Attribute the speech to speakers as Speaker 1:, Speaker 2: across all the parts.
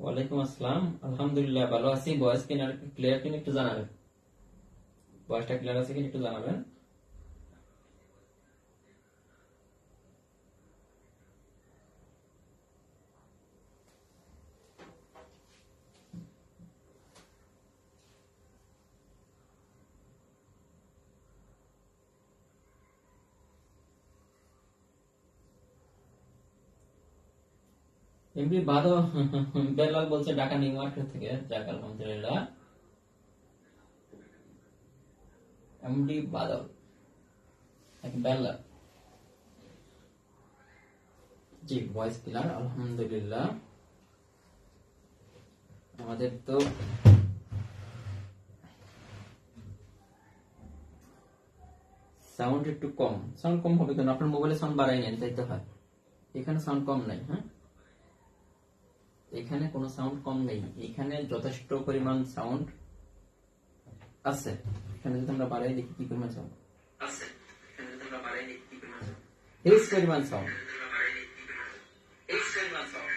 Speaker 1: ওয়ালাইকুম আসসালাম, আলহামদুলিল্লাহ ভালো আছি। ভয়েস ক্লিয়ার কিনা একটু জানাবেন। ভয়েসটা ক্লিয়ার আছে কিনা একটু জানাবেন। এমনি বাদো বেলাল বলছে ঢাকা নিউ মার্কেট থেকে। যাক আলহামদুলিল্লাহ। এমডি বাদল বেলাল, জি ভয়েস ক্লিয়ার আলহামদুলিল্লাহ। আমাদের তো সাউন্ড একটু কম, সাউন্ড কম হবে কেন? আপনার মোবাইলে সাউন্ড বাড়াই নেন, তাই তো হয়। এখানে সাউন্ড কম নাই। হ্যাঁ, এখানে কোনো সাউন্ড কম নেই, এখানে যথেষ্ট পরিমাণ সাউন্ড আছে। এখানে যদি আমরা বাড়াই দেখি কি পরিমাণ সাউন্ড আছে। এখানে যদি আমরা বাড়াই দেখি কি পরিমাণ সাউন্ড, এই পরিমাণ সাউন্ড,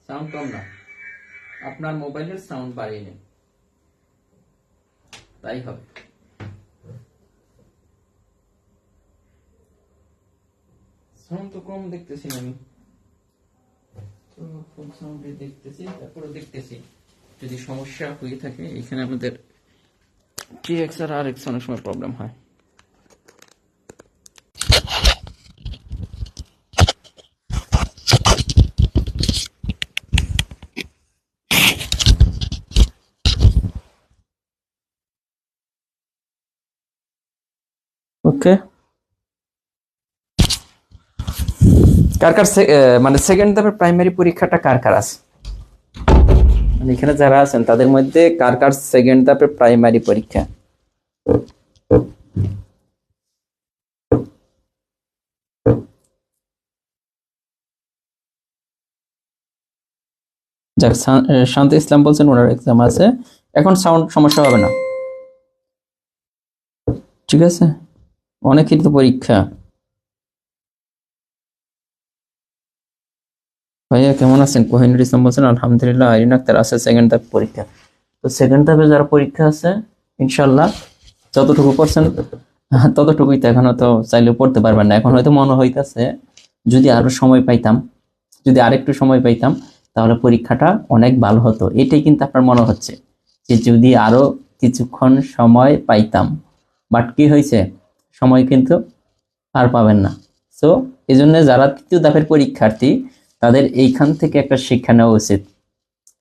Speaker 1: সাউন্ড কম না। আপনার মোবাইলের সাউন্ড বাড়িয়ে নেন, তাই হবে। সাউন্ড তো কম দেখতেছি আমি, তো ফুল সাউন্ডে দেখতেছি, তারপরে দেখতেছি যদি সমস্যা হয়ে থাকে। এখানে আমাদের TX আর RX অনেক সময় প্রবলেম হয়। ওকে, কার কার মানে সেকেন্ড ধাপের প্রাইমারি পরীক্ষাটা কার কার আছে? মানে এখানে যারা আছেন তাদের মধ্যে কার কার সেকেন্ড ধাপের প্রাইমারি পরীক্ষা? যাক, শান্তি ইসলাম বলছেন ওনার এক্সাম আছে, এখন সাউন্ড সমস্যা হবে না, ঠিক আছে। অনেকেরই তো পরীক্ষা। ভাইয়া কেমন আছেন? কোহিনুর ইসলাম বলছেন আলহামদুলিল্লাহ। আইরিন আক্তার আছে সেকেন্ড ধাপ পরীক্ষা। তো সেকেন্ড ধাপে যারা পরীক্ষা আছে ইনশাল্লাহ যতটুকু পড়ছেন ততটুকুই তো, এখনো তো চাইলেও পড়তে পারবেন না। এখন হয়তো মনে হইতেছে যদি আরো সময় পাইতাম, যদি আরেকটু সময় পাইতাম তাহলে পরীক্ষাটা অনেক ভালো হতো। এটাই কিন্তু আপনার মনে হচ্ছে যে যদি আরো কিছুক্ষণ সময় পাইতাম, বাট কি হয়েছে, সময় কিন্তু আর পাবেন না। সো এই জন্য যারা তৃতীয় ধাপের পরীক্ষার্থী তাদের এইখান থেকে একটা শিক্ষা নেওয়া উচিত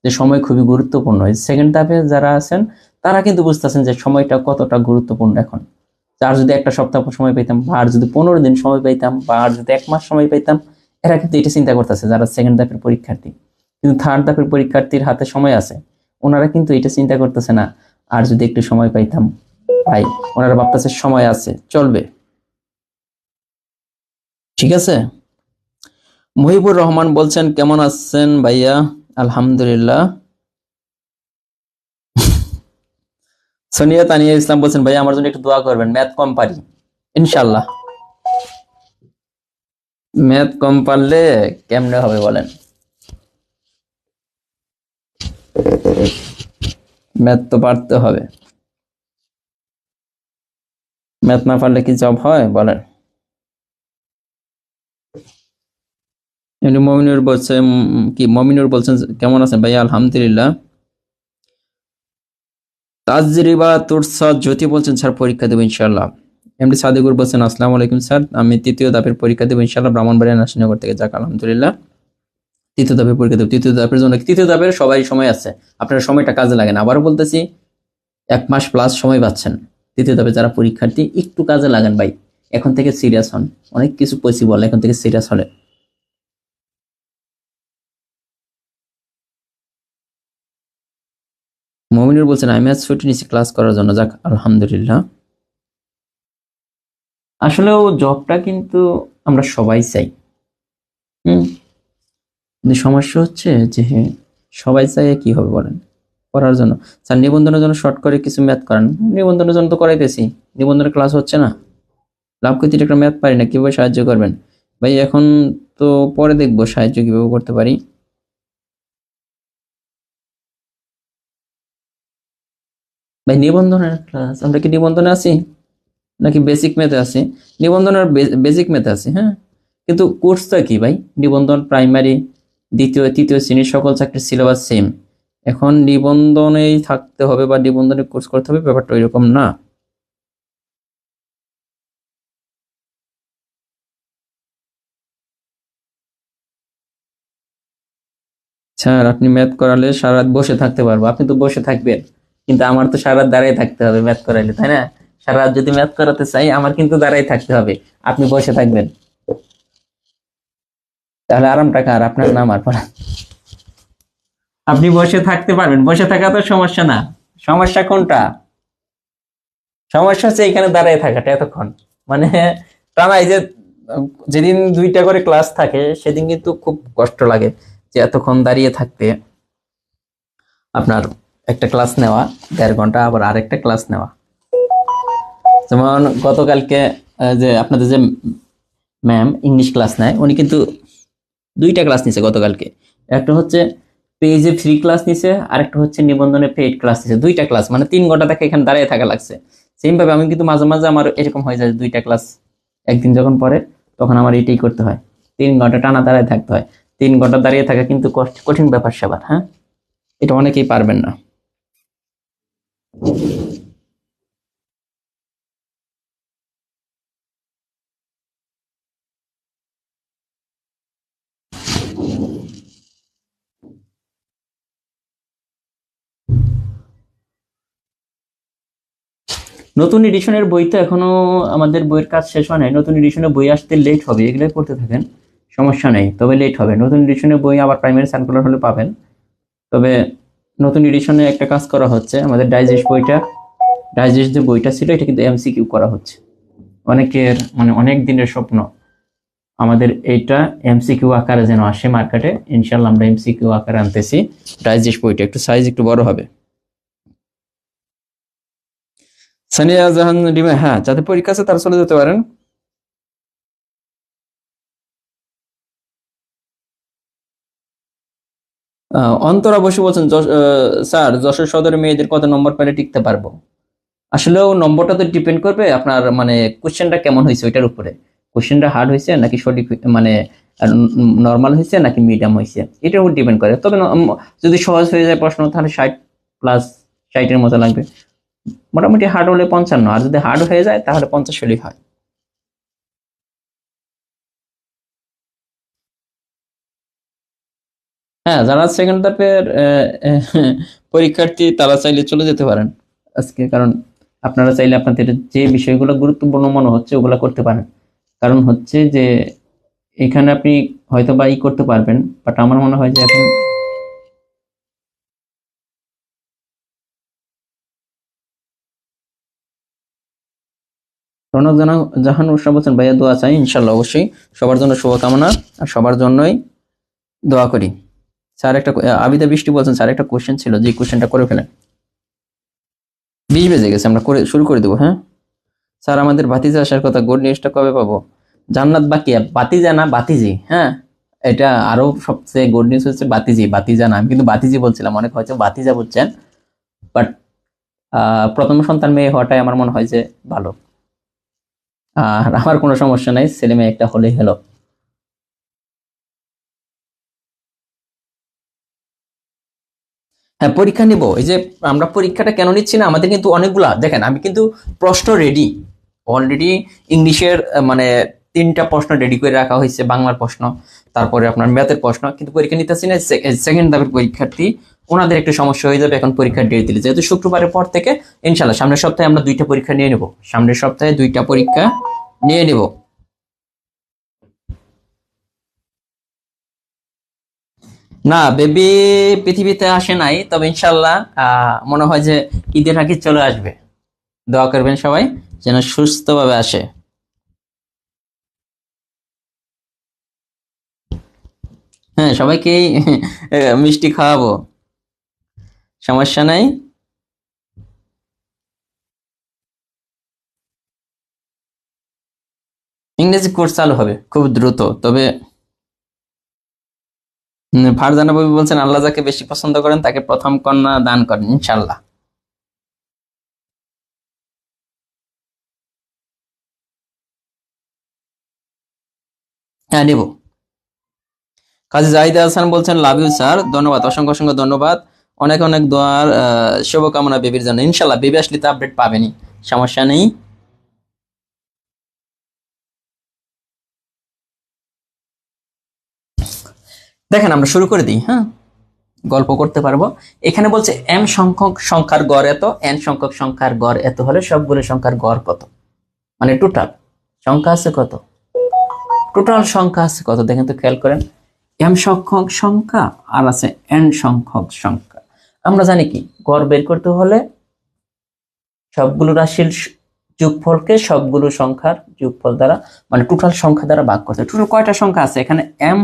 Speaker 1: যে সময় খুবই গুরুত্বপূর্ণ। সেকেন্ড ধাপে যারা আছেন তারা কিন্তু বুঝতেছেন যে সময়টা কতটা গুরুত্বপূর্ণ। এখন আর যদি একটা সপ্তাহ সময় পাইতাম, বা আর যদি 15 দিন সময় পাইতাম, বা আর যদি 1 মাস সময় পাইতাম, এরা কিন্তু এটা চিন্তা করতেছে যারা সেকেন্ড ধাপের পরীক্ষার্থী। কিন্তু থার্ড ধাপের পরীক্ষার্থীর হাতে সময় আছে, ওনারা কিন্তু এটা চিন্তা করতেছে না আর যদি একটু সময় পাইতাম। ভাই ওনারা ভাবতেছে সময় আছে, চলবে, ঠিক আছে। মুহিবুর রহমান বলছেন কেমন আছেন ভাইয়া? আলহামদুলিল্লাহ। সোনিয়া তানিয়া ইসলাম বলছেন ভাইয়া আমার জন্য একটু দোয়া করবেন, ম্যাথ কম পারি। ইনশাল্লাহ। ম্যাথ কম পারলে কেমনে হবে বলেন? ম্যাথ তো পারতে হবে, ম্যাথ না পারলে কি জব হয় বলেন? মমিনুর বলছেন কি, মমিনুর বলছেন কেমন আছেন ভাইয়া? আলহামদুলিল্লাহ। তাজরিবা তুরসা জ্যোতি বলছেন স্যার পরীক্ষা দেবো ইনশাল্লাহ। এমডি সাদিকুর বলছেন আসসালামু আলাইকুম স্যার, আমি তৃতীয় ধাপের পরীক্ষা দেবো ইনশাল্লাহ ব্রাহ্মণবাড়িয়া নাসিনগর থেকে। যাক আলহামদুলিল্লাহ। তৃতীয় ধাপে পরীক্ষা দেবো। তৃতীয় ধাপের জন্য তৃতীয় ধাপের সবাই সময় আছে, আপনার সময়টা কাজে লাগে না। আবারও বলতেছি, 1 মাস প্লাস সময় পাচ্ছেন। তৃতীয় ধাপে যারা পরীক্ষার্থী একটু কাজে লাগান ভাই, এখন থেকে সিরিয়াস হন, অনেক কিছু পসিবল এখন থেকে সিরিয়াস হলে। মমিনুর বলছেন আমি আজ ছুটি নিচ্ছি ক্লাস করার জন্য। যাক আলহামদুলিল্লাহ। আসলেও জবটা কিন্তু আমরা সবাই চাই, কিন্তু সমস্যা হচ্ছে যে সবাই চাই কি হবে বলেন করার জন্য। স্যার নিবন্ধনের জন্য শর্ট করে কিছু ম্যাথ করান। নিবন্ধনের জন্য তো করাইতেছি, নিবন্ধনের ক্লাস হচ্ছে না, লাভ করতে একটা ম্যাথ পারি না, কিভাবে সাহায্য করবেন ভাই? এখন তো পরে দেখবো সাহায্য কিভাবে করতে পারি। ভাই নিবন্ধনের ক্লাস, আমরা কি নিবন্ধনে আছি নাকি বেসিক ম্যাথে আছি? নিবন্ধনের বেসিক ম্যাথে আছি, হ্যাঁ, কিন্তু কোর্সটা কি ভাই? নিবন্ধন প্রাইমারি, দ্বিতীয় তৃতীয় শ্রেণীর সকল চাকরির সিলেবাস সেম। এখন নিবন্ধনেই থাকতে হবে বা নিবন্ধনে কোর্স করতে হবে, ব্যাপারটা ওইরকম না। স্যার আপনি ম্যাথ করালে সারা রাত বসে থাকতে পারবো। আপনি তো বসে থাকবেন, কিন্তু আমার তো সারা রাত দাঁড়াই থাকতে হবে ম্যাথ করাইলে, তাই না? সারা রাত যদি ম্যাথ করাতে চাই আমার কিন্তু দাঁড়াই থাকতে হবে, আপনি বসে থাকবেন, তাহলে আরামটা কার? আপনার না আমার? পড়া আপনি বসে থাকতে পারবেন, বসে থাকা তো সমস্যা না। সমস্যা কোনটা? সমস্যা হচ্ছে এখানে দাঁড়ায় থাকাটা এতক্ষণ, মানে টানা এই যে যেদিন 2টা করে ক্লাস থাকে সেদিন কিন্তু খুব কষ্ট লাগে যে এতক্ষণ দাঁড়িয়ে থাকতে। আপনার একটা ক্লাস নেওয়া 1.5 ঘন্টা, আবার আরেকটা ক্লাস নেওয়া। যেমন গতকালকে যে আপনাদের যে ম্যাম ইংলিশ ক্লাস নেয়, উনি কিন্তু 2টা ক্লাস নিছে গতকালকে। একটা হচ্ছে পেজে ফ্রি ক্লাস নিছে, আরেকটা হচ্ছে নিবন্ধনে পেইড ক্লাস নিছে। 2টা ক্লাস মানে 3 ঘন্টা থেকে এখানে দাঁড়িয়ে থাকা লাগছে। সেম ভাবে আমি কিন্তু মাঝে মাঝে আমার এরকম হয়ে যায়, 2টা ক্লাস একদিন যখন পড়ে তখন আমার এটাই করতে হয়, 3 ঘন্টা টানা দাঁড়িয়ে থাকতে হয়। 3 ঘন্টা দাঁড়িয়ে থাকা কিন্তু কঠিন ব্যাপার স্যাপার, হ্যাঁ, এটা অনেকেই পারবেন না। নতুন এডিশনের বই তো এখনো আমাদের বইয়ের কাজ শেষ হয় নাই, নতুন এডিশনের বই আসতে লেট হবে, এগুলো করতে থাকেন, সমস্যা নেই, তবে লেট হবে। নতুন এডিশনের বই আবার প্রাইমারি সার্কুলার হলে পাবেন। তবে নতুন এডিশনে একটা কাজ করা হচ্ছে, আমাদের ডাইজেস্ট বইটা, ডাইজেস্ট যে বইটা ছিল এটা কিন্তু এমসিকিউ করা হচ্ছে। অনেকের মানে অনেক দিনের স্বপ্ন আমাদের এইটা এমসিকিউ আকারে যেন আসে মার্কেটে। ইনশাল্লাহ আমরা এমসিকিউ আকারে আনতেছি। ডাইজেস্ট বইটা একটু সাইজ একটু বড় হবে। সানিয়া জাহান ডিমা, হ্যাঁ, যাদের পরীক্ষা আছে তারা চলে যেতে পারেন। অন্তরা বসু বলছেন স্যার যশোর সদরে মেয়েদের কত নম্বর পেলে টিকতে পারবো? আসলেও নম্বরটা তো ডিপেন্ড করবে আপনার মানে কোশ্চেনটা কেমন হয়েছে ওইটার উপরে। কোশ্চেনটা হার্ড হয়েছে নাকি সঠিক মানে নর্মাল হয়েছে নাকি মিডিয়াম হয়েছে, এটার উপর ডিপেন্ড করে। তবে যদি সহজ হয়ে যায় প্রশ্ন তাহলে 60+, 60-এর মতো লাগবে। মোটামুটি হার্ড হলে 55, আর যদি হার্ড হয়ে যায় তাহলে 50 হলেই হয়। হ্যাঁ, যারা সেকেন্ড ধাপের পরীক্ষার্থী তারা চাইলে চলে যেতে পারেন আজকে, কারণ আপনারা চাইলে আপনাদের যে বিষয়গুলো গুরুত্বপূর্ণ মনে হচ্ছে ওগুলো করতে পারেন। কারণ হচ্ছে যে এখানে আপনি হয়তো বা করতে পারবেন, বাট আমার মনে হয় যে এখন রনক জাহান উৎসব বলছেন ভাইয়া দোয়া চাই। ইনশাল্লাহ, অবশ্যই সবার জন্য শুভকামনা, আর সবার জন্যই দোয়া করি। স্যার একটা আবিদা বৃষ্টি বলছেন স্যার একটা কোশ্চেন ছিল, যে কোশ্চেনটা করে ফেলেন। 20 বেজে গেছে, আমরা শুরু করে দেবো। হ্যাঁ স্যার, আমাদের ভাতিজা আসার কথা, গুড নিউজটা কবে পাবো? জান্নাত বাকিয়া, বাতিজা না বাতিজি, হ্যাঁ, এটা আরো সবচেয়ে গুড নিউজ হচ্ছে বাতিজি, বাতিজা না। আমি কিন্তু বাতিজি বলছিলাম, অনেক হয়তো বাতিজা বলছেন, বাট প্রথম সন্তান মেয়ে হওয়াটাই আমার মনে হয় যে ভালো। আর আমার কোনো সমস্যা নাই, ছেলে মেয়ে একটা হলেই হলো। হ্যাঁ, পরীক্ষা নিব। এই যে আমরা পরীক্ষাটা কেন নিচ্ছি না, আমাদের কিন্তু অনেকগুলা দেখেন, আমি কিন্তু প্রশ্ন রেডি অলরেডি। ইংলিশের মানে 3টা প্রশ্ন রেডি করে রাখা হয়েছে, বাংলার প্রশ্ন, তারপরে আপনার ম্যাথের প্রশ্ন, কিন্তু পরীক্ষা নিতেছি না। সেকেন্ড ধাপের পরীক্ষার্থী ওনাদের একটু সমস্যা হয়ে যাবে এখন পরীক্ষার ডেট দিলে, যেহেতু শুক্রবারের পর থেকে ইনশাল্লাহ সামনের সপ্তাহে আমরা 2টা পরীক্ষা নিয়ে নেব, সামনের সপ্তাহে 2টা পরীক্ষা নিয়ে নেব। না, বেবি পৃথিবীতে আসে নাই, তবে ইনশাল্লাহ মনে হয় যে ঈদের আগে চলে আসবে। দোয়া করবেন সবাই যেন সুস্থভাবে আসে। হ্যাঁ, সবাইকেই মিষ্টি খাওয়াবো, সমস্যা নাই। ইংরেজি কোর্স চালু হবে খুব দ্রুত, তবে ফারজানা ববি বলছেন আল্লাহ যাকে বেশি পছন্দ করেন তাকে প্রথম কন্যা দান করেন ইনশাল্লাহ। হ্যাঁ, নেব। কাজী জাহিদ হাসান বলছেন লাভ ইউ স্যার, ধন্যবাদ, অসংখ্য অসংখ্য ধন্যবাদ। অনেক অনেক দোয়ার শুভকামনা বেবির জন্য। ইনশাল্লাহ বেবি আসলে তো আপডেট পাবেনি, সমস্যা নেই। দেখেন আমরা শুরু করে দিই, হ্যাঁ, গল্প করতে পারবো। এখানে বলছে এম সংখ্যক সংখ্যার গড় এত, এন সংখ্যক সংখ্যার গড় এত হলে সবগুলো সংখ্যার গড় কত, মানে টোটাল সংখ্যা আছে কত, টোটাল সংখ্যা আছে কত, দেখেন তো খেয়াল করেন। এম সংখ্যক সংখ্যা আর আছে এন সংখ্যক সংখ্যা। আমরা জানি কি গড় বের করতে হলে সবগুলো রাশির যোগফলকে সবগুলো সংখ্যার যোগফল দ্বারা, মানে টোটাল সংখ্যা দ্বারা ভাগ করতে। টোটাল কয়টা সংখ্যা আছে, এখানে এম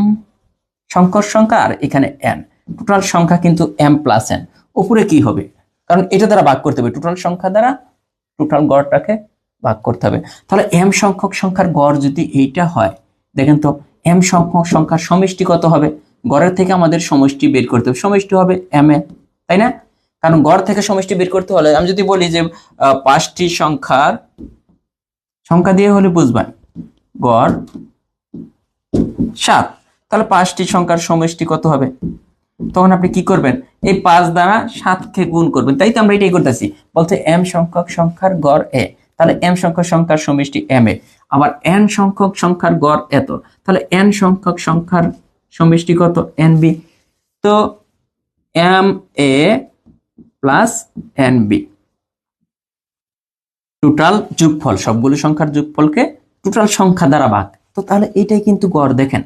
Speaker 1: সংখ্যক সংখ্যা আর এখানে এন, টোটাল সংখ্যা কিন্তু এম প্লাস এন। উপরে কি হবে, কারণ এটা দ্বারা ভাগ করতে হবে, টোটাল সংখ্যা দ্বারা টোটাল গড়টাকে ভাগ করতে হবে। তাহলে এম সংখ্যক সংখ্যার গড় যদি এইটা হয়, দেখেন তো এম সংখ্যক সংখ্যার সমষ্টি কত হবে, গড়ের থেকে আমাদের সমষ্টি বের করতে হবে, সমষ্টি হবে এম এ, তাই না? কারণ গড় থেকে সমষ্টি বের করতে হলে আমি যদি বলি যে 5টি সংখ্যার সংখ্যা দিয়ে হলে বুঝবেন গড় 7, তাহলে 5টি সংখ্যার সমষ্টি কত হবে, তখন আপনি কি করবেন, এই 5 দ্বারা 7কে গুণ করবেন। তাই তো আমরা এটাই করতেছি, বলতে এম সংখ্যক সংখ্যার গড় এ, তাহলে এম সংখ্যক সংখ্যার সমষ্টি এম এ, আবার এন সংখ্যক সংখ্যার গড় এত, তাহলে এন সংখ্যক সংখ্যার সমষ্টি কত, এন বি। তো M A plus N B, total যোগফল, সবগুলো সংখ্যার যোগফলকে টোটাল সংখ্যা দ্বারা ভাগ। তো তাহলে এটাই কিন্তু গড়। দেখেন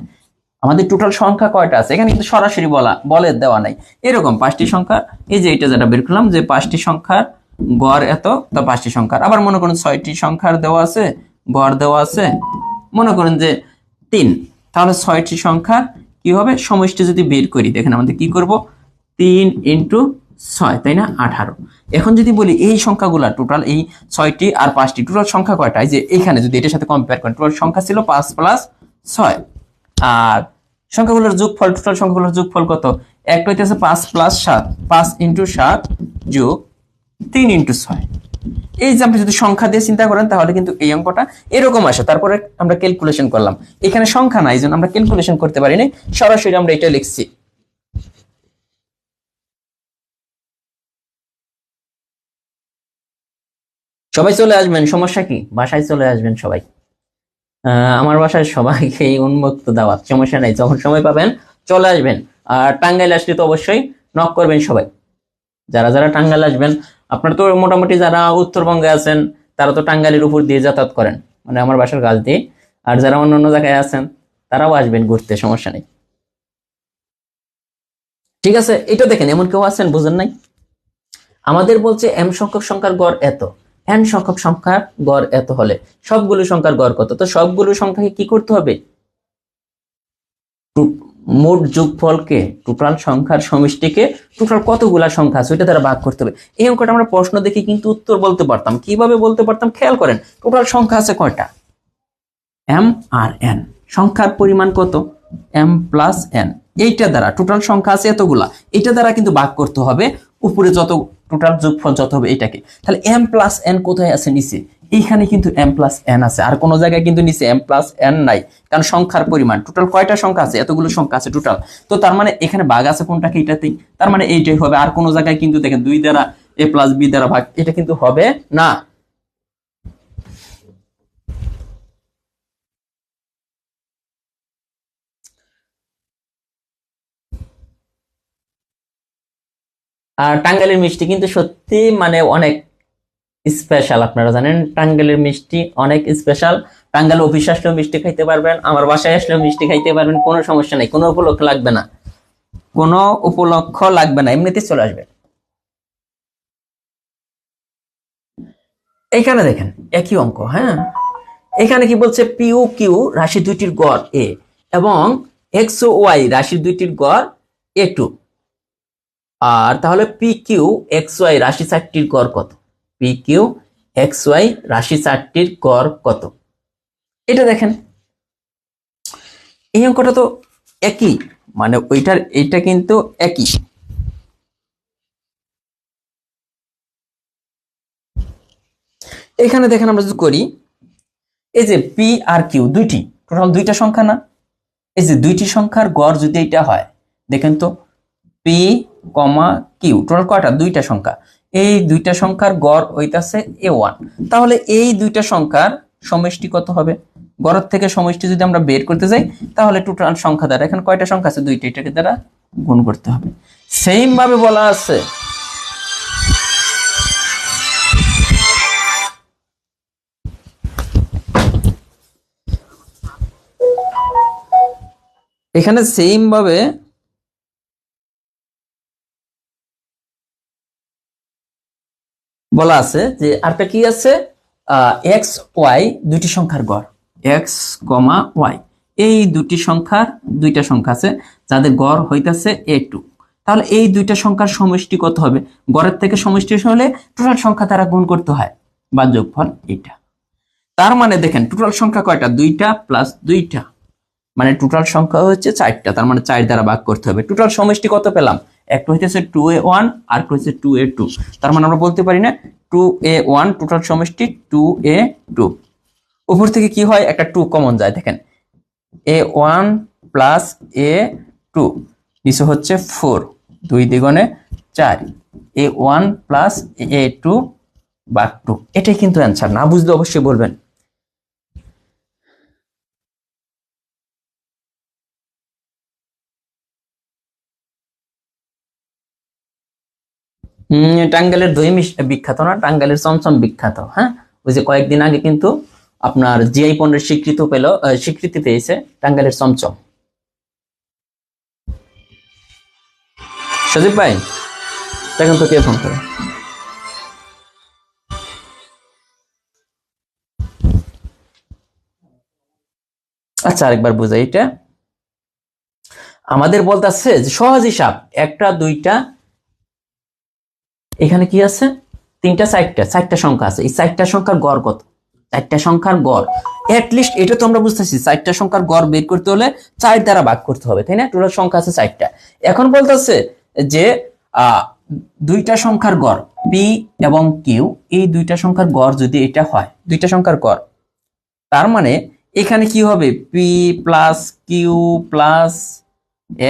Speaker 1: আমাদের টোটাল সংখ্যা কয়টা আছে, এখানে কিন্তু সরাসরি বলে দেওয়া নাই, এরকম 5টি সংখ্যা, এই যে এটা যেটা বের করলাম যে 5টি সংখ্যার গড় এত, তো 5টি সংখ্যার, আবার মনে করেন 6টি সংখ্যার দেওয়া আছে, গড় দেওয়া আছে মনে করেন যে 3, তাহলে 6টি সংখ্যার কি হবে সমষ্টি যদি বের করি, দেখেন আমাদের কি করব, 3 ইন্টু 6, তাই না, 18। এখন যদি বলি এই সংখ্যাগুলা টোটাল, এই 6টি আর 5টি টোটাল সংখ্যা কয়টা, এই যে এখানে যদি এটার সাথে কম্পেয়ার করেন, টোটাল সংখ্যা ছিল 5 প্লাস 6, আর সংখ্যাগুলোর যোগফল, টোটাল সংখ্যাগুলোর যোগফল কত, একটা হইতেছে 5 প্লাস 7, 5 ইন্টু 7 যোগ 3 ইন্টু 6। এই যে আপনি যদি সংখ্যা দিয়ে চিন্তা করেন তাহলে কিন্তু এই অঙ্কটা এরকম আসে। তারপরে আমরা ক্যালকুলেশন করলাম, এখানে সংখ্যা নাই, এই জন্য আমরা ক্যালকুলেশন করতে পারিনি, সরাসরি আমরা এটা লিখছি। সবাই চলে আসবেন, সমস্যা কি, বাসায় চলে আসবেন সবাই। আমার বাসায় সবাইকে উন্মুক্ত দাওয়াত, সমস্যা নাই, যখন সময় পাবেন চলে আসবেন। আর টাঙ্গাইল আসলে তো অবশ্যই নক করবেন সবাই, যারা যারা টাঙ্গাইল আসবেন। আপনারা তো মোটামুটি যারা উত্তরবঙ্গে আছেন তারা তো টাঙ্গাইলের উপর দিয়ে যাতায়াত করেন, মানে আমার বাসার কাছ দিয়ে, আর যারা অন্য অন্য জায়গায় আছেন তারাও আসবেন ঘুরতে, সমস্যা নেই। ঠিক আছে, এটা দেখেন এমন কেউ আছেন বুঝেন নাই, আমাদের বলছে এম সংখ্যক সংখ্যার গড় এত, এন সংখ্যক সংখ্যার গড় এত হলে সবগুলো সংখ্যার গড় কত, তো সবগুলো সংখ্যাকে কি করতে হবে, মোট যোগফলকে, টোটাল সংখ্যার সমষ্টিকে টোটাল কতগুলা সংখ্যা আছে ওইটা দ্বারা ভাগ করতে হবে। এই অঙ্কটা আমরা প্রশ্ন দেখে কিন্তু উত্তর বলতে পারতাম, কিভাবে বলতে পারতাম খেয়াল করেন, টোটাল সংখ্যা আছে কয়টা, এম আর এন, সংখ্যার পরিমাণ কত, এম প্লাস এন, এইটা দ্বারা টোটাল সংখ্যা আছে এতগুলা, এটা দ্বারা কিন্তু ভাগ করতে হবে উপরে যত টোটাল যোগফল যত হবে এটাকে। তাহলে এম প্লাস এন কোথায় আছে, নিচে, এইখানে কিন্তু এম প্লাস এন আছে, আর কোনো জায়গায় কিন্তু নিচে এম প্লাস এন নাই, কারণ সংখ্যার পরিমাণ টোটাল কয়টা সংখ্যা আছে, এতগুলো সংখ্যা আছে টোটাল। তো তার মানে এখানে ভাগ আছে কোনটাকে, এটাতেই, তার মানে এইটাই হবে। আর কোনো জায়গায় কিন্তু দেখেন 2 দ্বারা এ প্লাস বি দ্বারা ভাগ, এটা কিন্তু হবে না। আর টাঙ্গাইলের মিষ্টি কিন্তু সত্যি মানে অনেক স্পেশাল, আপনারা জানেন টাঙ্গাইলের মিষ্টি অনেক স্পেশাল। টাঙ্গাইল অফিস আসলেও মিষ্টি খাইতে পারবেন, আমার বাসায় আসলেও মিষ্টি খাইতে পারবেন, কোনো সমস্যা নেই, কোনো উপলক্ষ লাগবে না, কোনো উপলক্ষ লাগবে না, এমনিতে চলে আসবে। এখানে দেখেন একই অঙ্ক, হ্যাঁ এখানে কি বলছে, পিউ কিউ রাশি দুইটির গড় এ এবং এক্স ও ওয়াই রাশি দুইটির গড় এ টু। আর তাহলে পি কিউ এক্স ওয়াই রাশি চারটির গড় কত? পি কিউ এক্স ওয়াই রাশি চারটির গড় কত? এটা দেখেন এই অঙ্কটা তো একই, মানে ওইটার এইটা কিন্তু একই। এখানে দেখেন আমরা যদি করি, এই যে পি আর কিউ দুইটি, টোটাল দুইটা সংখ্যা না, এই যে দুইটি সংখ্যার গড় যদি এটা হয়, দেখেন তো পি কমা কিউ টোটাল কয়টা? দুইটা সংখ্যা, এই দুইটা সংখ্যার গড় হইতাছে এ ওয়ান। তাহলে এই দুইটা সংখ্যার সমষ্টি কত হবে? গড়ের থেকে সমষ্টি যদি আমরা বের করতে যাই, তাহলে টোটাল সংখ্যা দ্বারা, এখানে কয়টা সংখ্যা আছে? দুইটা, এটাকে দ্বারা গুণ করতে হবে। সেম ভাবে বলা আছে এখানে সেম ভাবে বলা আছে যে আরটা কি আছে, এক্স ওয়াই দুইটি সংখ্যার গড়, এক্স কমা ওয়াই এই দুটি সংখ্যার দুইটা সংখ্যা আছে যাদের গড় হইতাছে এ টু। তাহলে এই দুইটা সংখ্যার সমষ্টি কত হবে? গড়ের থেকে সমষ্টি হলে টোটাল সংখ্যা দ্বারা গুণ করতে হয় বা যোগফল এটা। তার মানে দেখেন টোটাল সংখ্যা কয়টা? দুইটা প্লাস দুইটা, মানে টোটাল সংখ্যা হচ্ছে চারটা, তার মানে 4 দ্বারা ভাগ করতে হবে। টোটাল সমষ্টি কত পেলাম? একটা হইতেছে 2a1 আর একটা হচ্ছে 2a2, তার মানে আমরা বলতে পারি না 2a1 টোটাল সমষ্টি 2a2। উপর থেকে কি হয়, একটা 2 কমন যায়, দেখেন a1 প্লাস a2, নিচে হচ্ছে 4, 2 দ্বিগুণে 4, a1 প্লাস a2 ভাগ 2। এটাই কিন্তু অ্যান্সার, না বুঝলে অবশ্যই বলবেন। টাঙ্গাইলের দই বিখ্যাত না, টাঙ্গাইলের চমচম বিখ্যাত। হ্যাঁ, ওই যে কয়েকদিন আগে কিন্তু আপনার জিআই পণ্যের স্বীকৃতি পেয়েছে টাঙ্গাইলের চমচম। সজীব ভাই দেখেন তো কে ফোন করে। আচ্ছা আরেকবার বুঝাই, এটা আমাদের বলতেছে যে সহজ হিসাব, একটা দুইটা, এখানে কি আছে? তিনটা চারটা সংখ্যা আছে, এই চারটা সংখ্যার গড় কত? চারটা সংখ্যার গড় লিস্ট এটা তো আমরা বুঝতেছি, চারটা সংখ্যার গড় বের করতে হলে 4 দ্বারা ভাগ করতে হবে, তাই না? টোটাল সংখ্যা আছে 4টা। এখন বলতেছে যে দুইটা সংখ্যার গড় পি এবং কিউ, এই দুইটা সংখ্যার গড় যদি এটা হয়, দুইটা সংখ্যার গড়, তার মানে এখানে কি হবে? P plus Q plus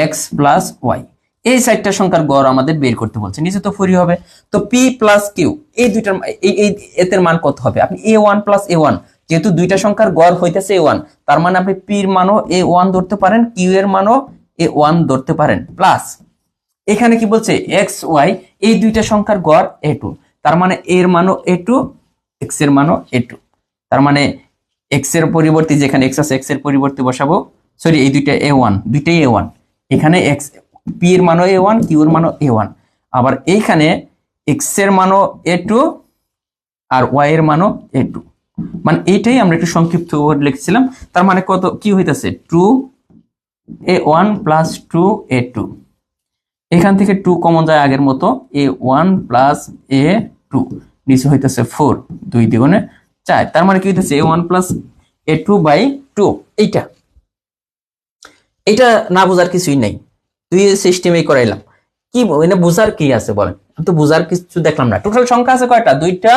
Speaker 1: X plus Y, এই 4টা সংখ্যার গড় আমাদের বের করতে বলছে, নিচে তো 4 হবে। তো পি প্লাস কিউ এই দুইটার এর মান কত হবে? আপনি এ ওয়ান প্লাস এ ওয়ান, যেহেতু দুইটা সংখ্যার গড় হইতেছে এ ওয়ান, তার মানে আপনি পির মানও এ ওয়ান ধরতে পারেন, কিউ এর মানও এ ওয়ান ধরতে পারেন, প্লাস এখানে কি বলছে? এক্স ওয়াই এই দুইটা সংখ্যার গড় এ টু, তার মানে এর মানও এ টু, এক্স এর মানও এ টু। তার মানে এক্স এর পরিবর্তে যেখানে এক্স আছে এক্স এর পরিবর্তে বসাবো, সরি এই দুইটা এ ওয়ান, দুইটাই এ ওয়ান, এখানে এক্স পি এর মানও এ ওয়ান, কিউ এর মানও এ ওয়ান, আবার এইখানে এক্স এর মানও এ টু আর ওয়াই এর মানও এ টু, মানে এইটাই আমরা একটু সংক্ষিপ্ত লিখছিলাম। তার মানে কত কি হইতাছে? 2a1 প্লাস 2a2, এখান থেকে 2 কমন যায় আগের মতো, a1 প্লাস a2, নিচে হইতেছে 4, 2 দ্বিগুণে 4, তার মানে কি হইতেছে? a1 plus a2 by 2। এটা না বোঝার কিছুই নাই, দুই সিস্টেমেই করাইলাম। কি বোঝার কি আছে বলেন? আমি তো বোঝার কিছু দেখলাম না। টোটাল সংখ্যা আছে কয়টা? দুইটা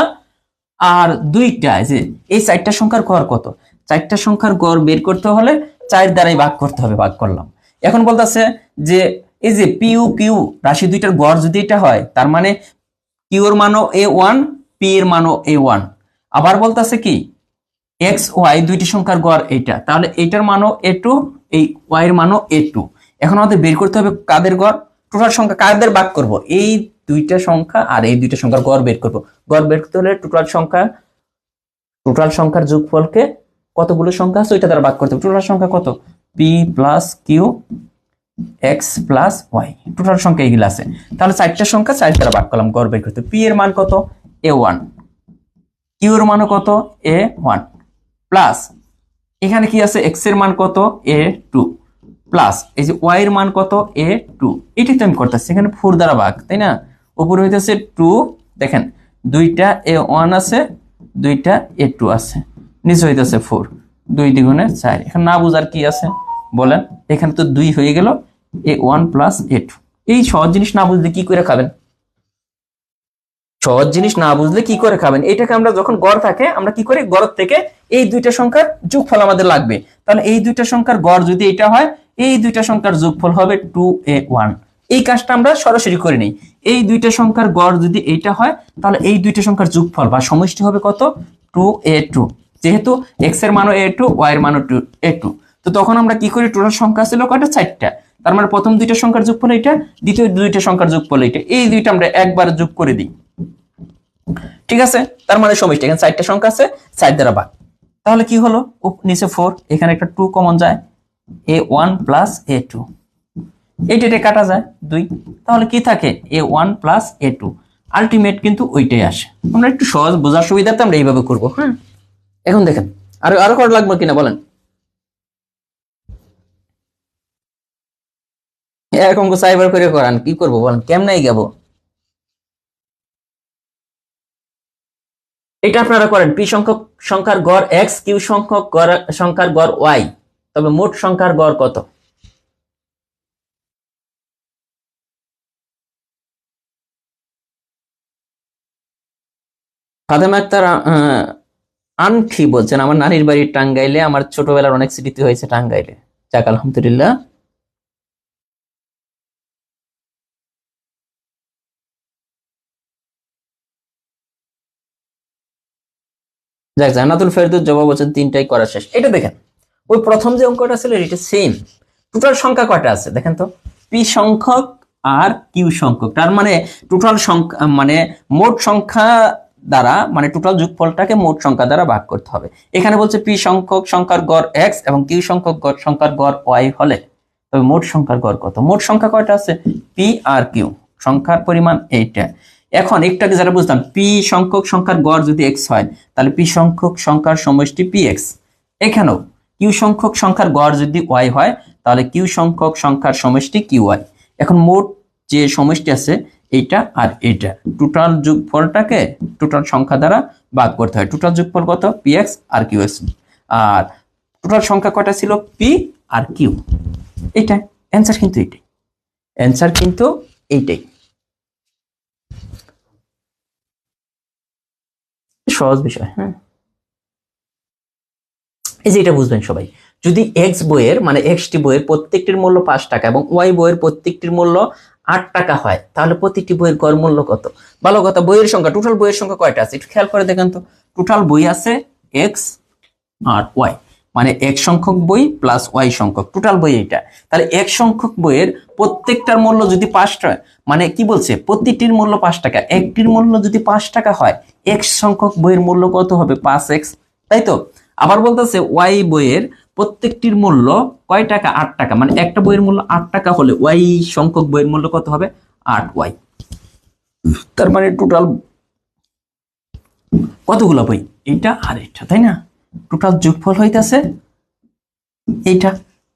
Speaker 1: আর দুইটা, যে এই 4টা সংখ্যার গড় কত? 4টা সংখ্যার গড় বের করতে হলে 4 দ্বারাই ভাগ করতে হবে, ভাগ করলাম। এখন বলতেছে যে এই যে পিউ কিউ রাশি দুইটার গড় যদি এটা হয়, তার মানে কিউ এর মানও এ ওয়ান, পি এর মানও এ ওয়ান, আবার বলতেছে কি এক্স ওয়াই দুইটি সংখ্যার গড় এইটা, তাহলে এইটার মানও এ টু, এই ওয়াই এর মানও এ টু। এখন আমাদের বের করতে হবে কাদের গড়? টোটাল সংখ্যা কাদের ভাগ করব? এই দুইটা সংখ্যা আর এই দুইটা সংখ্যার গড় বের করব। গড় বের করতে হলে টোটাল সংখ্যার যোগফলকে কতগুলো সংখ্যা আছে ওইটা দ্বারা ভাগ করতে হবে। টোটাল সংখ্যা কত? P plus Q X plus Y, total সংখ্যা এগুলো আছে। তাহলে 4টা সংখ্যা 4 দ্বারা ভাগ করলাম গড় বের করতে। পি এর মান কত? a1, কিউ এর মান কত? a1, প্লাস এখানে কি আছে? এক্স এর মান কত? a2, প্লাস এই যে ওয়াই এর মান কত? a2। এটাই তো আমি করতেছি, এখানে 4 দ্বারা ভাগ, তাই না? উপরে হইতেছে 2, দেখেন দুইটা a1 আছে, দুইটা a2 আছে, নিচে হইতেছে 4, 2 দ্বিগুণে 4। এখানে না বুঝার কি আছে বলেন? এখানে তো 2 হয়ে গেল, a1 প্লাস a2। এই সহজ জিনিস না বুঝলে কি করে খাবেন? সহজ জিনিস না বুঝলে কি করে খাবেন? এটাকে আমরা যখন গড় থাকে আমরা কি করি? গড় থেকে এই দুইটা সংখ্যার যোগফল আমাদের লাগবে। তাহলে এই দুইটা সংখ্যার গড় যদি এটা হয়, এই দুইটা সংখ্যার যোগফল হবে 2a1। এই কাজটা আমরা সরাসরি করে নেই। এই দুইটা সংখ্যার গড় যদি এইটা হয়, তাহলে এই দুইটা সংখ্যার যোগফল বা সমষ্টি হবে কত? 2a2। যেহেতু x এর মানও a2, y এর মানও a2, তো তখন আমরা কি করি? টোটাল সংখ্যা ছিল কয়টা? 4টা। তার মানে প্রথম দুইটা সংখ্যার যোগফল এটা, দ্বিতীয় দুইটা সংখ্যার যোগফল এটা, এই দুইটা আমরা একবার যোগ করে দিই। ঠিক আছে, তার মানে সমষ্টি এখানে 4টা সংখ্যা আছে, 4 দ্বারা ভাগ। তাহলে কি হলো? নিচে 4, এখানে একটা 2 কমন যায়, a1 প্লাস a2, এইটা কাটা যায় 2, তাহলে কি থাকে? a1 plus a2। আলটিমেট কিন্তু ওইটাই আসে। আমরা একটু সহজ বোঝার সুবিধাতে আমরা এইভাবে করবো। হ্যাঁ, এখন দেখেন আরো করা লাগবে কিনা বলেন? এরকম সাইবার করে করান, কি করবো বলেন? কেমনে যাবো? এটা আপনারা করেন, পি সংখ্যার গড় এক্স, কিউ সংখ্যার গড় ওয়াই, তবে মোট সংখ্যার গড় কত? ফাতেমা আক্তার আনঠি বলছেন, আমার নানির বাড়ি টাঙ্গাইলে, আমার ছোটবেলার অনেক স্মৃতি হয়েছে টাঙ্গাইলে। যাক আলহামদুলিল্লাহ। যাক, জান্নাতুল ফেরদৌস জবাব বলছেন 3টাই করা শেষ। এটা দেখেন, ওই প্রথম যে অঙ্কটা ছিল এটা সেম। টোটাল সংখ্যা কয়টা আছে দেখেন তো? পি সংখ্যক আর কিউ সংখ্যক, তার মানে টোটাল সংখ্যা মানে মোট সংখ্যা দ্বারা, মানে টোটাল যোগফলটাকে মোট সংখ্যা দ্বারা ভাগ করতে হবে। এখানে বলছে পি সংখ্যক সংখ্যার গড় এক্স এবং কিউ সংখ্যক সংখ্যার গড় ওয়াই হলে তবে মোট সংখ্যার গড় কত? মোট সংখ্যা কয়টা আছে? পি আর কিউ সংখ্যার পরিমাণ এইটা। এখন একটাকে যারা বুঝতাম, পি সংখ্যক সংখ্যার গড় যদি এক্স হয়, তাহলে পি সংখ্যক সংখ্যার সমষ্টি পি এক্স। এখানেও কিউ সংখ্যক সংখ্যার গড় যদি ওয়াই হয়, তাহলে কিউ সংখ্যক সংখ্যার সমষ্টি কিউ ওয়াই। এখন মোট যে সমষ্টি আছে এইটা আর এইটা, টোটাল যোগফলটাকে টোটাল সংখ্যা দ্বারা ভাগ করতে হয়। টোটাল যোগফল কত? পি এক্স আর কিউ এক্স। আর টোটাল সংখ্যা কয়টা ছিল? P R Q. এইটা অ্যান্সার কিন্তু এইটাই, অ্যান্সার কিন্তু এইটাই। সহজ বিষয়। হ্যাঁ, এই যে এটা বুঝবেন সবাই, যদি এক্স বইয়ের মানে এক্সটি বইয়ের প্রত্যেকটির মূল্য 5 টাকা এবং ওয়াই বইয়ের প্রত্যেকটির মূল্য 8 টাকা হয়, তাহলে প্রতিটি বইয়ের গড় মূল্য কত? ভালো কথা, বইয়ের সংখ্যা, টোটাল বইয়ের সংখ্যা কয়টা আছে একটু খেয়াল করে দেখেন তো। টোটাল বই আছে এক্স আর ওয়াই, মানে এক সংখ্যক বই প্লাস ওয়াই সংখ্যক, টোটাল বই এইটা। তাহলে এক সংখ্যক বইয়ের প্রত্যেকটার মূল্য যদি 5 টাকা, মানে কি বলছে? প্রতিটির মূল্য 5 টাকা, একটির মূল্য যদি 5 টাকা হয়, এক সংখ্যক বইয়ের মূল্য কত হবে? 5x, তাই তো? আবার বলতেছে ওয়াই বইয়ের প্রত্যেকটির মূল্য কয় টাকা? 8 টাকা, মানে একটা বইয়ের মূল্য 8 টাকা হলে ওয়াই সংখ্যক বইয়ের মূল্য কত হবে? 8y। তার মানে টোটাল কতগুলো বই? এইটা আর এটা, তাই না? টোটাল যোগফল হইতেছে এইটা।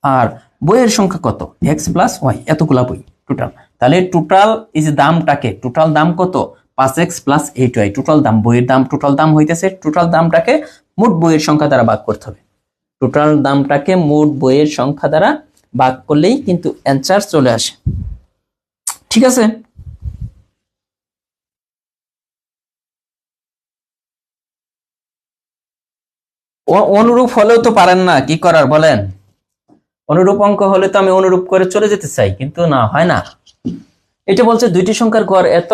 Speaker 1: আর বইয়ের সংখ্যা কত? এক্স প্লাস ওয়াই, এতগুলা বই টোটাল। তাহলে টোটাল এই যে দামটাকে, টোটাল দাম কত? 5x প্লাস 8y, টোটাল দাম, বইয়ের দাম, টোটাল দাম হইতেছে, টোটাল দামটাকে মোট বইয়ের সংখ্যা দ্বারা ভাগ করতে হবে। টোটাল দামটাকে মোট বইয়ের সংখ্যা দ্বারা ভাগ করলেই কিন্তু অ্যান্সার চলে আসে। ঠিক আছে? অনুরূপ হলেও তো পারেন না, কি করার বলেন? অনুরূপ অঙ্ক হলে তো আমি অনুরূপ করে চলে যেতে চাই, কিন্তু না, হয় না। এটা বলছে দুইটি সংখ্যার গড় এত,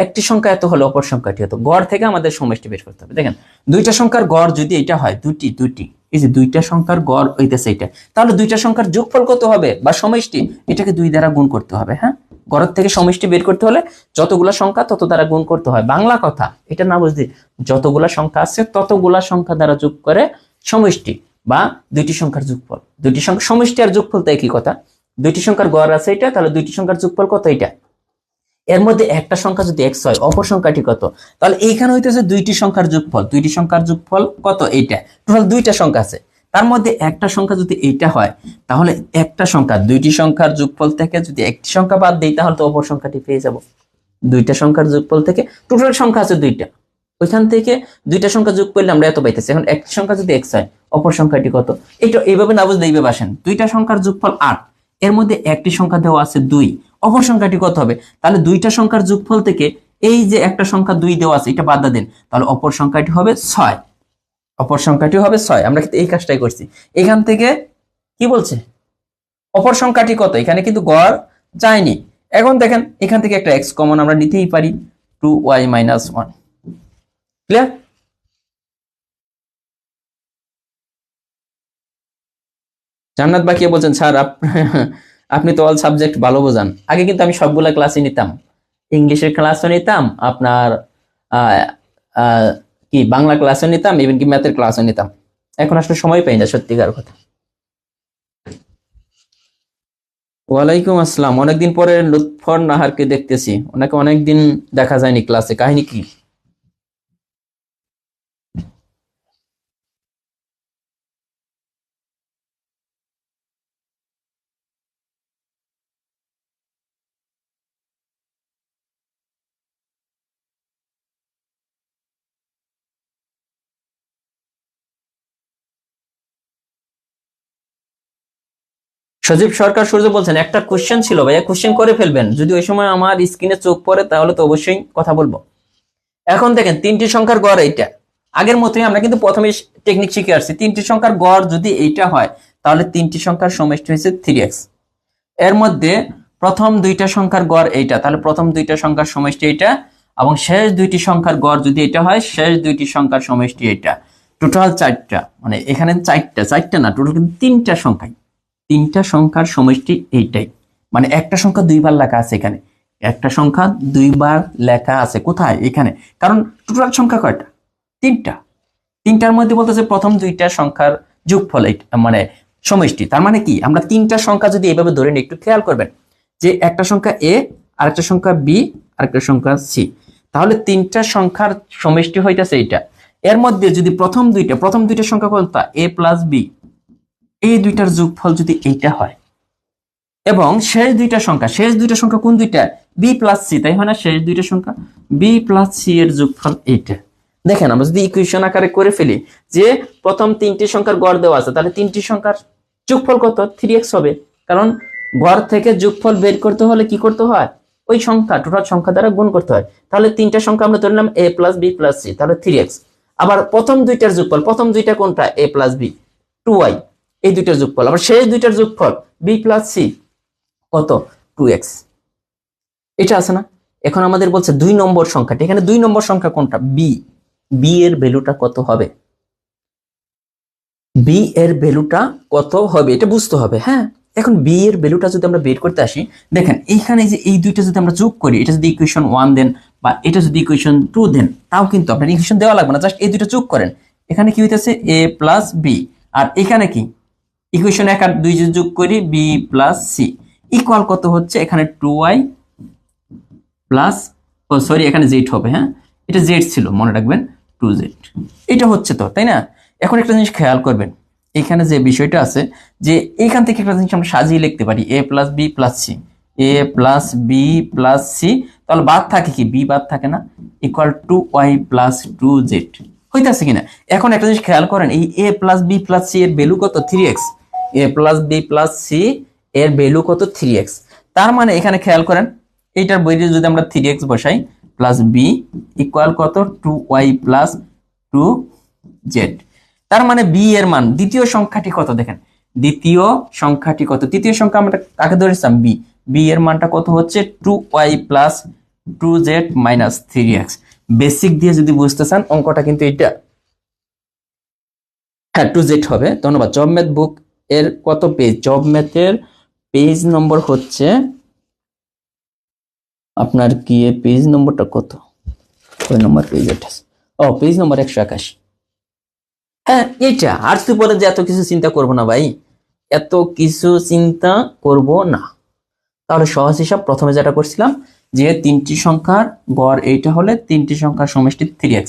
Speaker 1: একটি সংখ্যা এত হলে অপর সংখ্যাটি এত। গড় থেকে আমাদের সমষ্টি বের করতে হবে। দেখেন, দুইটা সংখ্যার গড় যদি এটা হয়, দুটি, এই যে দুইটা সংখ্যার গড় হইতেছে এটা, তাহলে দুইটা সংখ্যার যোগফল কত হবে বা সমষ্টি? এটাকে 2 দ্বারা গুণ করতে হবে। হ্যাঁ, গড়ের থেকে সমষ্টি বের করতে হলে যতগুলা সংখ্যা তত দ্বারা গুণ করতে হয়, বাংলা কথা, এটা না বুঝলি, যতগুলা সংখ্যা আছে ততগুলা সংখ্যা দ্বারা যোগ করে সমষ্টি বা দুইটি সংখ্যার যোগফল। দুইটি সংখ্যা সমষ্টি আর যোগফল তো একই কথা। দুইটি সংখ্যার গড় আছে এটা, তাহলে দুইটি সংখ্যার যোগফল কত এটা। এর মধ্যে একটা সংখ্যা যদি x হয়, অপর সংখ্যাটি কত, তাহলে এইখানে হইতেছে দুইটি সংখ্যার যোগফল। দুইটি সংখ্যার যোগফল কত, এইটা। টোটাল দুইটা সংখ্যা আছে, তার মধ্যে একটা সংখ্যা যদি এইটা হয়, তাহলে একটা সংখ্যা দুইটি সংখ্যার যোগফল থেকে যদি একটি সংখ্যা বাদ দেই, তাহলে তো অপর সংখ্যাটি পেয়ে যাব। দুইটা সংখ্যার যোগফল থেকে টোটাল সংখ্যা আছে দুইটা, ওইখান থেকে দুইটা সংখ্যা যোগ করলে আমরা এত পাইতেছি। এখন একটি সংখ্যা যদি x হয়, অপর সংখ্যাটি কত, এটা এইভাবে না বুঝলে এইভাবে আসেন। দুইটা সংখ্যার যোগফল 8, এর মধ্যে একটি সংখ্যা দেওয়া আছে 2, অপর সংখ্যাটি কত হবে, তাহলে দুইটা সংখ্যার যোগফল থেকে এই যে একটা সংখ্যা 2 দেওয়া আছে এটা বাদ দেন, তাহলে অপর সংখ্যাটি হবে 6। অপর সংখ্যাটি হবে 6। আমরা কিন্তু এই কাজটাই করছি। এখান থেকে কি বলছে, অপর সংখ্যাটি কত, এখানে কিন্তু গড় চাইনি। এখন দেখেন এখান থেকে একটা x কমন আমরা নিতেই পারি, 2y - 1। ক্লিয়ার? জান্নাত বাকিয়া বলছেন স্যার আপনি তো অল সাবজেক্ট ভালো বোঝান। আগে কিন্তু আমি সবগুলা ক্লাসই নিতাম, ইংলিশের ক্লাসও নিতাম, আপনার কি বাংলা ক্লাসও নিতাম, ইভেন কি ম্যাথের ক্লাসও নিতাম। এখন আসলে সময় পাই না, সত্যিকার কথা। ওয়ালাইকুম আসসালাম, অনেকদিন পরে লুৎফর নাহারকে দেখতেছি, ওনাকে অনেকদিন দেখা যায়নি ক্লাসে, কাহিনী কি? সজীব সরকার সূর্য বলছেন একটা কোশ্চেন ছিল ভাইয়া, কোশ্চেন করে ফেলবেন, যদি ওই সময় আমার স্ক্রিনে চোখ পড়ে তাহলে তো অবশ্যই কথা বলবো। এখন দেখেন তিনটি সংখ্যার গড় এইটা, আগের মতোই আমরা কিন্তু প্রথমে টেকনিক শিখে আসছি। তিনটি সংখ্যার গড় যদি এইটা হয়, তাহলে তিনটি সংখ্যার সমষ্টি হয়েছে 3x। এর মধ্যে প্রথম দুইটা সংখ্যার গড় এইটা, তাহলে প্রথম দুইটা সংখ্যার সমষ্টি এইটা, এবং শেষ দুইটি সংখ্যার গড় যদি এটা হয়, শেষ দুইটি সংখ্যার সমষ্টি এইটা। টোটাল 4টা, মানে এখানে 4টা না, টোটাল কিন্তু 3টা সংখ্যায়, 3টা সংখ্যার সমষ্টি এইটাই। মানে একটা সংখ্যা দুইবার লেখা আছে এখানে, একটা সংখ্যা দুইবার লেখা আছে কোথায়, এখানে। কারণ টোটাল সংখ্যা কয়টা, 3টা। 3টার মধ্যে বলতেছে প্রথম দুইটা সংখ্যার যোগফল মানে সমষ্টি। তার মানে কি, আমরা 3টা সংখ্যা যদি এভাবে ধরে নিই, একটু খেয়াল করবেন যে একটা সংখ্যা a, আরেকটা সংখ্যা b, আরেকটা সংখ্যা c, তাহলে 3টা সংখ্যার সমষ্টি হইতাছে এইটা। এর মধ্যে যদি প্রথম দুইটা সংখ্যা কোনটা, a প্লাস b, এই দুইটার যোগফল যদি এইটা হয়, এবং শেষ দুইটা সংখ্যা কোন দুইটা, b প্লাস c, তাই হয় না, শেষ দুইটা সংখ্যা b প্লাস c এর যোগফল এইটা। দেখেন আমরা যদি ইকুয়েশন আকারে করে ফেলি যে প্রথম তিনটি সংখ্যার গড় দেওয়া আছে, তাহলে তিনটি সংখ্যার যোগফল কত, 3x হবে। কারণ গড় থেকে যোগফল বের করতে হলে কি করতে হয়, ওই সংখ্যা টোটাল সংখ্যা দ্বারা গুণ করতে হয়। তাহলে তিনটা সংখ্যা আমরা ধরলাম a plus b plus c, তাহলে 3x। আবার প্রথম দুইটার যোগফল, প্রথম দুইটা কোনটা, a প্লাস b, 2y, এই দুইটার যোগফল। আবার শেষ দুইটার যোগফল b প্লাস c, কত, 2x। এটা আছে না। এখন আমাদের বলছে 2 নম্বর সংখ্যাটা, এখানে 2 নম্বর সংখ্যা কোনটা, b এর ভ্যালুটা কত হবে, b এর ভ্যালুটা কত হবে এটা বুঝতে হবে। হ্যাঁ, এখন b এর ভ্যালুটা যদি আমরা বের করতে আসি, দেখেন এইখানে যে এই দুইটা যদি আমরা যোগ করি, এটা যদি ইকুয়েশন 1 দেন বা এটা যদি ইকুয়েশন 2 দেন, তাও কিন্তু আপনার ইকুয়েশন দেওয়া লাগবে না, জাস্ট এই দুটো যোগ করেন। এখানে কি হইতেছে a প্লাস b, আর এখানে কি ইকুয়েশন 1 আর 2 যদি যোগ করি b প্লাস c, ইকুয়াল কত হচ্ছে, এখানে 2y প্লাস, সরি এখানে z হবে, হ্যাঁ এটা z ছিল, মনে রাখবেন 2z, এটা হচ্ছে তো, তাই না। এখন একটা জিনিস খেয়াল করবেন, এখানে যে বিষয়টা আছে যে এখান থেকে একটা জিনিস আমরা সাজিয়ে লিখতে পারি, a plus b plus c, a plus b plus c, তাহলে বাদ থাকে কি, b বাদ থাকে না, equal to y plus 2z হইতাছে কিনা। এখন একটা জিনিস খেয়াল করেন, এই a plus b plus c এর ভ্যালু কত, 3x। a plus b plus c এর ভ্যালু কত, 3x। তার মানে এখানে খেয়াল করেন, এইটার বইতে যদি আমরা 3x বসাই প্লাস b ইকুয়াল কত, 2y প্লাস 2z। তার মানে b এর মান, দ্বিতীয় সংখ্যাটি কত, দেখেন দ্বিতীয় সংখ্যাটি কত, তৃতীয় সংখ্যা আমরা কাকে ধরেছিলাম, b এর মানটা কত হচ্ছে, 2y plus 2z minus 3x। Basic দিয়ে যদি বুঝতে চান অঙ্কটা কিন্তু এটা, হ্যাঁ 2z হবে। ধন্যবাদ। জব ম্যাথ বুক এর কত পেজ, জব ম্যাথের পেজ নম্বর হচ্ছে আপনার কি পেজ নম্বরটা কত? ওই নম্বর পেজ এটা, ও পেজ নম্বর 181। হ্যাঁ এইটা। আর তুই বলে যে এত কিছু চিন্তা করব না ভাই, এত কিছু চিন্তা করব না। তাহলে সহজ হিসাব প্রথমে যেটা করছিলাম, যে তিনটি সংখ্যার গড় এইটা হলে তিনটি সংখ্যার সমষ্টি 3x,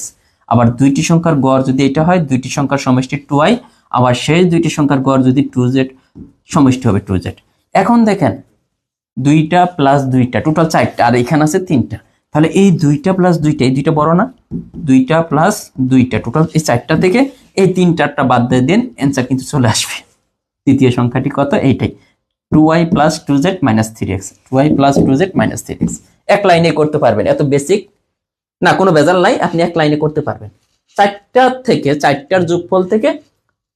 Speaker 1: আবার দুইটি সংখ্যার গড় যদি এটা হয় দুইটি সংখ্যার সমষ্টি 2y, আবার শেষ দুইটি সংখ্যার গড় যদি 2z, সমষ্টি হবে 2z। এখন দেখেন দুইটা প্লাস দুইটা টোটাল 4টা, আর এখানে আছে 3টা। তাহলে এই দুইটা প্লাস দুইটা, এই দুইটা বড় না? দুইটা প্লাস দুইটা টোটাল এই 4টা থেকে এই 3টা বাদ দিয়ে দেন, অ্যান্সার কিন্তু চলে আসবে। তৃতীয় সংখ্যাটি কত? এইটাই, 2y plus 2z minus 3x, 2y plus 2z minus 3x। এক লাইনে করতে পারবেন, এত বেসিক না, কোনো ভেজাল নাই, আপনি এক লাইনে করতে পারবেন। 4টা থেকে 4টার যোগফল থেকে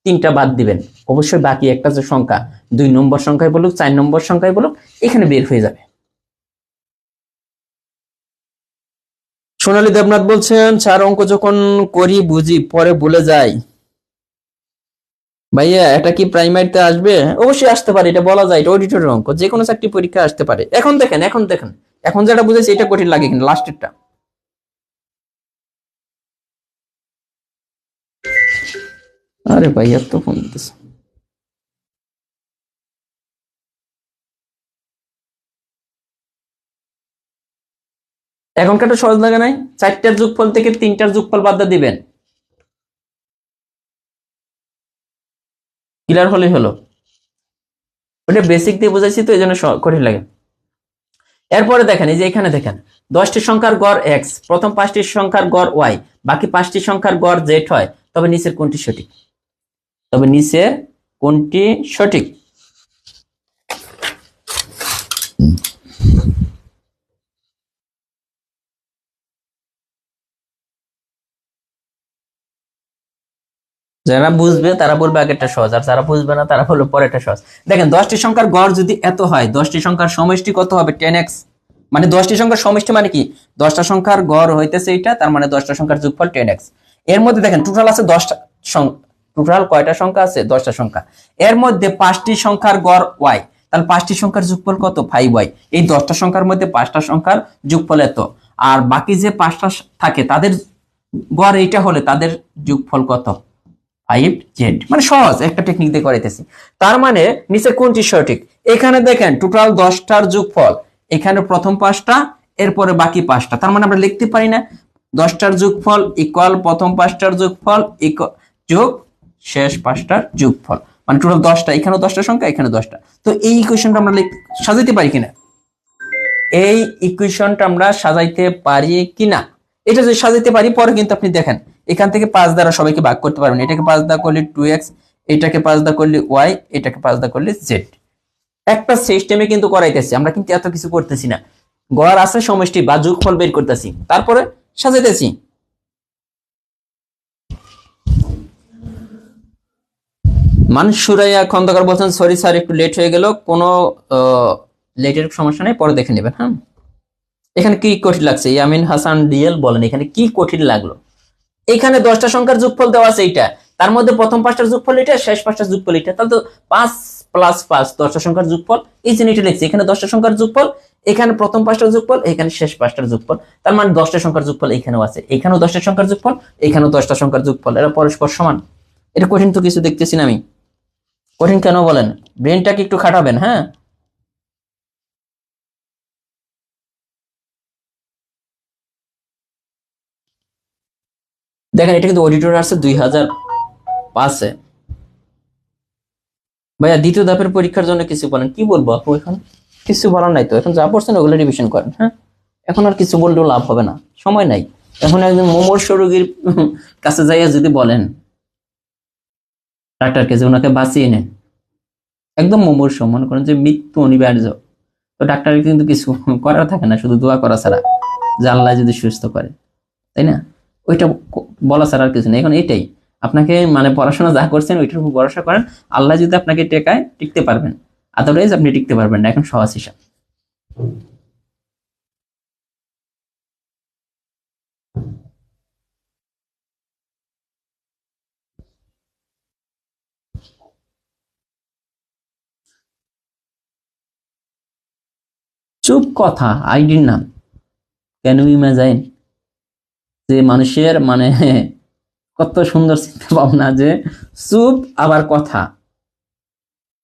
Speaker 1: 3টা বাদ দিবেন, অবশ্যই বাকি একটা যে সংখ্যা 2 নম্বর সংখ্যায় বলুক 4 নম্বর সংখ্যায় বলুক, এখানে বের হয়ে যাবে। সোনালী দেবনাথ বলছেন, 4 অঙ্ক যখন করি বুঝি, পরে ভুলে যাই। ভাইয়া এটা কি প্রাইমারিতে আসবে? অবশ্যই আসতে পারে, এটা বলা যায়, এটা অডিটরের অঙ্ক, যে কোনো চাকরি পরীক্ষা আসতে পারে। এখন দেখেন, এখন যেটা বুঝেছি এটা কঠিন লাগে কিন্তু লাস্টেরটা। আরে ভাইয়া তো ফোন দিতেছে। এখনকার সহজ লাগে নাই? 4টার যোগফল থেকে 3টার যোগফল বাদ দিয়ে দিবেন, ক্লিয়ার হলেই হলো। ওটা বেসিক দিয়ে বুঝাইছি তো, এই জন্য কঠিন লাগে। এরপরে দেখেন, এই যে এখানে দেখেন 10টি সংখ্যার গড় x, প্রথম 5টি সংখ্যার গড় y, বাকি 5টি সংখ্যার গড় z হয়, তবে নিচের কোনটি সঠিক? যারা বুঝবে তারা বলবে আগেরটা সহজ, আর যারা বুঝবে না তারা বলবে পরেরটা সহজ। দেখেন 10টি সংখ্যার গড় যদি এত হয়, 10টি সংখ্যার সমষ্টি কত হবে? 10x। মানে 10টি সংখ্যার সমষ্টি মানে কি? 10টা সংখ্যার গড় হইতেছে এটা, তার মানে 10টা সংখ্যার যোগফল 10x। এর মধ্যে দেখেন টোটাল আছে 10টা সংখ্যা, টোটাল কয়টা সংখ্যা আছে? 10টা সংখ্যা। এর মধ্যে 5টি সংখ্যার গড় y, তাহলে 5টি সংখ্যার যোগফল কত? 5y। এই 10টা সংখ্যার মধ্যে 5টা সংখ্যার যোগফল এত, আর বাকি যে 5টা থাকে তাদের গড় এইটা হলে তাদের যোগফল কত? 5z। মানে সহজ একটা টেকনিক দিয়ে করাইতেছি। তার মানে নিচে কোনটি সঠিক? এখানে দেখেন টোটাল 10টার যোগফল, এখানে প্রথম 5টা, এরপরে বাকি 5টা, তার মানে আমরা লিখতে পারি না 10টার যোগফল ইকুয়াল প্রথম 5টার যোগফল যোগ শেষ 5টার যোগফল, মানে টোটাল 10টা, এখানেও 10টা সংখ্যা, এখানে 10টা। তো এই ইকুয়েশনটা আমরা সাজাইতে পারি কিনা? এই ইকুয়েশনটা আমরা সাজাইতে পারি কিনা? এটা যদি সাজাইতে পারি, পরে কিন্তু আপনি দেখেন এখান থেকে 5 দ্বারা সবাইকে ভাগ করতে পারবেন। এটাকে 5 দ্বারা করলে 2x, এটাকে 5 দ্বারা করলে y, এটাকে 5 দ্বারা করলে z। একটা সিস্টেমে কিন্তু করাইতেছি আমরা, কিন্তু এত কিছু করতেছি না। গড় আছে, সমষ্টি বা যোগফল বের করতেছি, তারপরে সাজাইতেছি। মানসুরাইয়া খন্দকার বলছেন, সরি স্যার একটু লেট হয়ে গেল। কোনো লেটের সমস্যা নেই, পরে দেখে নেবেন। হ্যাঁ, এখানে কি কঠিন লাগছে? ইয়ামিন হাসান ডিএল বলেন এখানে কি কঠিন লাগলো? এখানে 10টা সংখ্যার যোগফল দেওয়া আছে এইটা, তার মধ্যে প্রথম 5টার যোগফল এটা, শেষ 5টার যোগফল এটা, তাহলে তো 5 প্লাস 5 10টা সংখ্যার যোগফল, এই যে এটা লিখছি, এখানে 10টা সংখ্যার যোগফল, এখানে প্রথম 5টার যোগফল, এখানে শেষ 5টার যোগফল, তার মানে 10টা সংখ্যার যোগফল এখানেও আছে, এখানেও 10টা সংখ্যার যোগফল, এখানেও 10টা সংখ্যার যোগফল, এরা পরস্পর সমান। এটা কঠিন তো কিছু দেখতেছি না আমি। কঠিন কেন বলেন? ব্রেনটাকে একটু খাটাবেন। হ্যাঁ, দেখেন এটা কিন্তু অডিটর আসছে 2005-এ। ভাইয়া দ্বিতীয় ধাপের পরীক্ষার জন্য কিছু বলেন। কি বলবো আপু, এখন কিছু বলার নাই তো, এখন যা পড়ছেন ওগুলো রিভিশন করেন। হ্যাঁ, এখন আর কিছু বললেও লাভ হবে না, সময় নাই। এখন একজন মোমর্ষ রোগীর কাছে যাইয়া যদি বলেন ডাক্তারকে যে ওনাকে বাঁচিয়ে নেন, একদম মোমর্ষ, মনে করেন যে মৃত্যু অনিবার্য, তো ডাক্তারের কিন্তু কিছু করার থাকে না, শুধু দোয়া করা ছাড়া, যে আল্লাহ যদি সুস্থ করে, তাই না? ওইটা বলা ছাড়া আর কিছু নেই। এখন এটাই আপনাকে, মানে পড়াশোনা যা করছেন ওইটার উপর ভরসা করেন, আল্লাহ যদি আপনাকে টেকায় টিকতে পারবেন, আদারওয়াইজ আপনি টিকতে পারবেন না। এখন সহজ হিসাব। চুপ কথা, আইডির নাম। ক্যান ইউ ইমাজিন যে মানুষের মানে কত সুন্দর চিন্তা ভাবনা, যে চুপ আবার কথা,